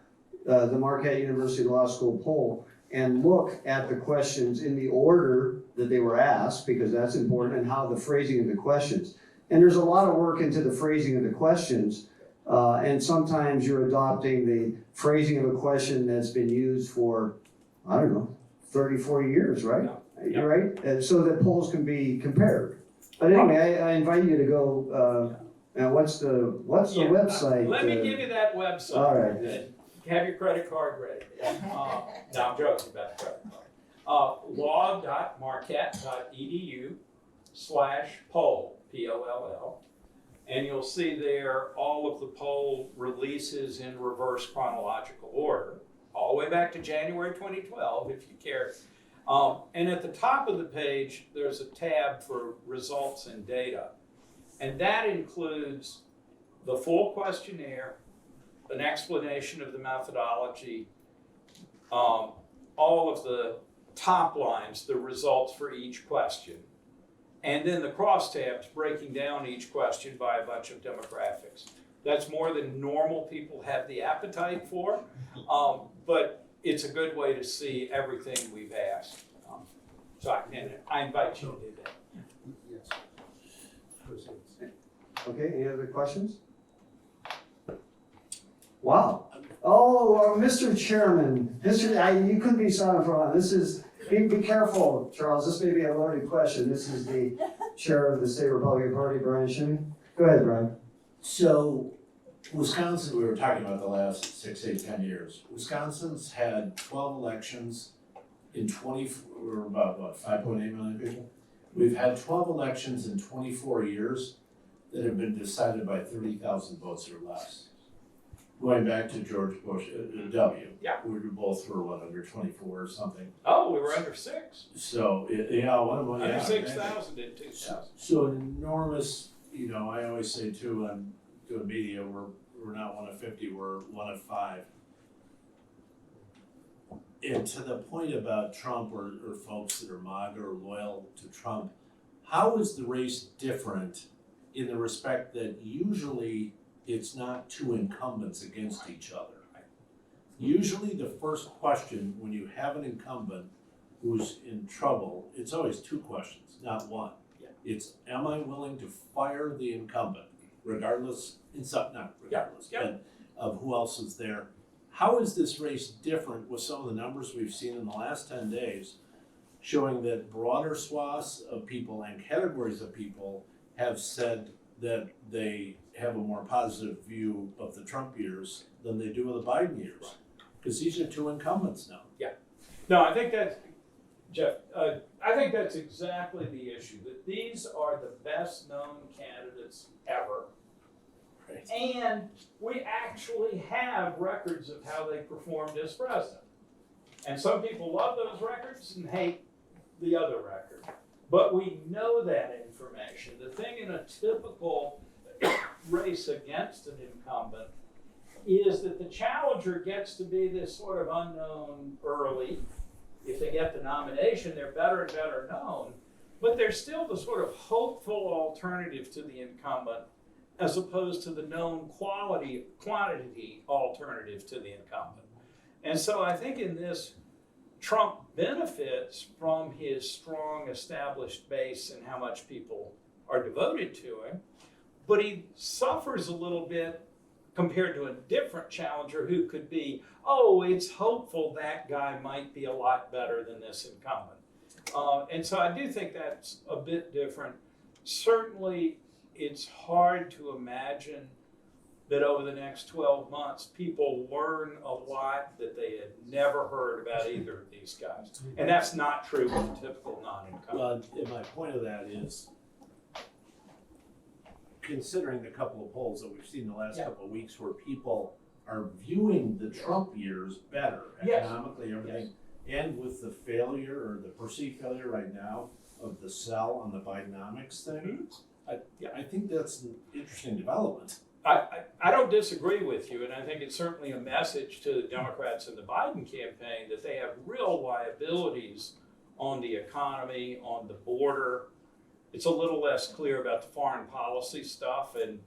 the Marquette University Law School poll and look at the questions in the order that they were asked, because that's important, and how the phrasing of the questions. And there's a lot of work into the phrasing of the questions, and sometimes you're adopting the phrasing of a question that's been used for, 30, 40 years, right?
Yeah.
Right? So that polls can be compared. But anyway, I invite you to go, now what's the website?
Let me give you that website.
All right.
Have your credit card ready. No, I'm joking about the credit card. law.marquette.edu/poll, P-O-L-L. And you'll see there all of the poll releases in reverse chronological order, all the way back to January 2012, if you care. And at the top of the page, there's a tab for results and data. And that includes the full questionnaire, an explanation of the methodology, all of the top lines, the results for each question. and then the crosstabs breaking down each question by a bunch of demographics. That's more than normal people have the appetite for, but it's a good way to see everything we've asked. So I invite you to do that.
Yes. Okay, any other questions? Wow. Oh, Mr. Chairman, you couldn't be silent for long. This is, be careful, Charles. This may be a loaded question. This is the chair of the State Republican Party, Brian Pfannenstiel. Go ahead, Brian.
So, Wisconsin, we were talking about the last 6, 8, 10 years. Wisconsin's had 12 elections in we're about, 5.8 million people? We've had 12 elections in 24 years that have been decided by 30,000 votes or less. Going back to George Bush, W.
Yeah.
We both were, under 24 or something.
Oh, we were under 6.
So, yeah, one of them, yeah.
Under 6,000 in 2000.
So an enormous, I always say too, on doing media, we're not one of 50, we're one of 5. And to the point about Trump or folks that are MAGA or loyal to Trump, how is the race different in the respect that usually it's not two incumbents against each other? Usually the first question when you have an incumbent who's in trouble, it's always 2 questions, not 1. It's, am I willing to fire the incumbent, regardless, not regardless, but of who else is there? How is this race different with some of the numbers we've seen in the last 10 days showing that broader swaths of people and categories of people have said that they have a more positive view of the Trump years than they do of the Biden years? Because these are 2 incumbents now.
No, I think that's, Jeff, I think that's exactly the issue, that these are the best known candidates ever.
Right.
And we actually have records of how they performed as president. And some people love those records and hate the other record. But we know that information. The thing in a typical race against an incumbent is that the challenger gets to be this sort of unknown early. If they get the nomination, they're better and better known. But they're still the sort of hopeful alternative to the incumbent, as opposed to the known quantity alternative to the incumbent. And so I think in this, Trump benefits from his strong established base and how much people are devoted to him, but he suffers a little bit compared to a different challenger who could be, oh, it's hopeful that guy might be a lot better than this incumbent. And so I do think that's a bit different. Certainly, it's hard to imagine that over the next 12 months, people learn a lot that they had never heard about either of these guys. And that's not true with typical non-incumbent.
And my point of that is, considering the couple of polls that we've seen the last couple of weeks where people are viewing the Trump years better, economically, everything, and with the failure or the perceived failure right now of the sell on the Bidenomics thing, I think that's an interesting development.
I don't disagree with you, and I think it's certainly a message to the Democrats in the Biden campaign that they have real liabilities on the economy, on the border. It's a little less clear about the foreign policy stuff and,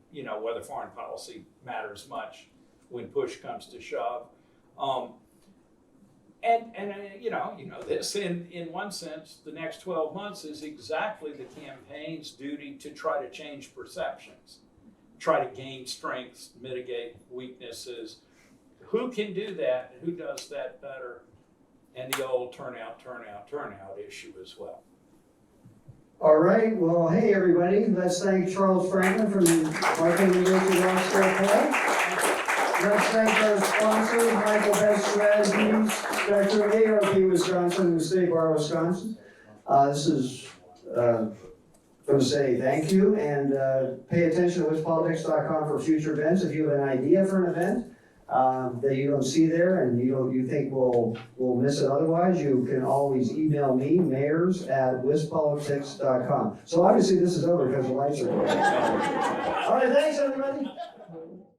whether foreign policy matters much when push comes to shove. This in one sense, the next 12 months is exactly the campaign's duty to try to change perceptions, try to gain strengths, mitigate weaknesses. Who can do that and who does that better? And the old turnout issue as well.
All right, well, hey, everybody, let's thank Charles Franklin from the Marquette University Law School. Let's thank our sponsors, Michael Best Strategies, Director of ARP Wisconsin, and the State Bar of Wisconsin. This is going to say thank you, and pay attention to WisPolitics.com for future events. If you have an idea for an event that you don't see there and you think we'll miss it otherwise, you can always email me, mayors@WisPolitics.com. So obviously this is over because the lights are on. All right, thanks everybody.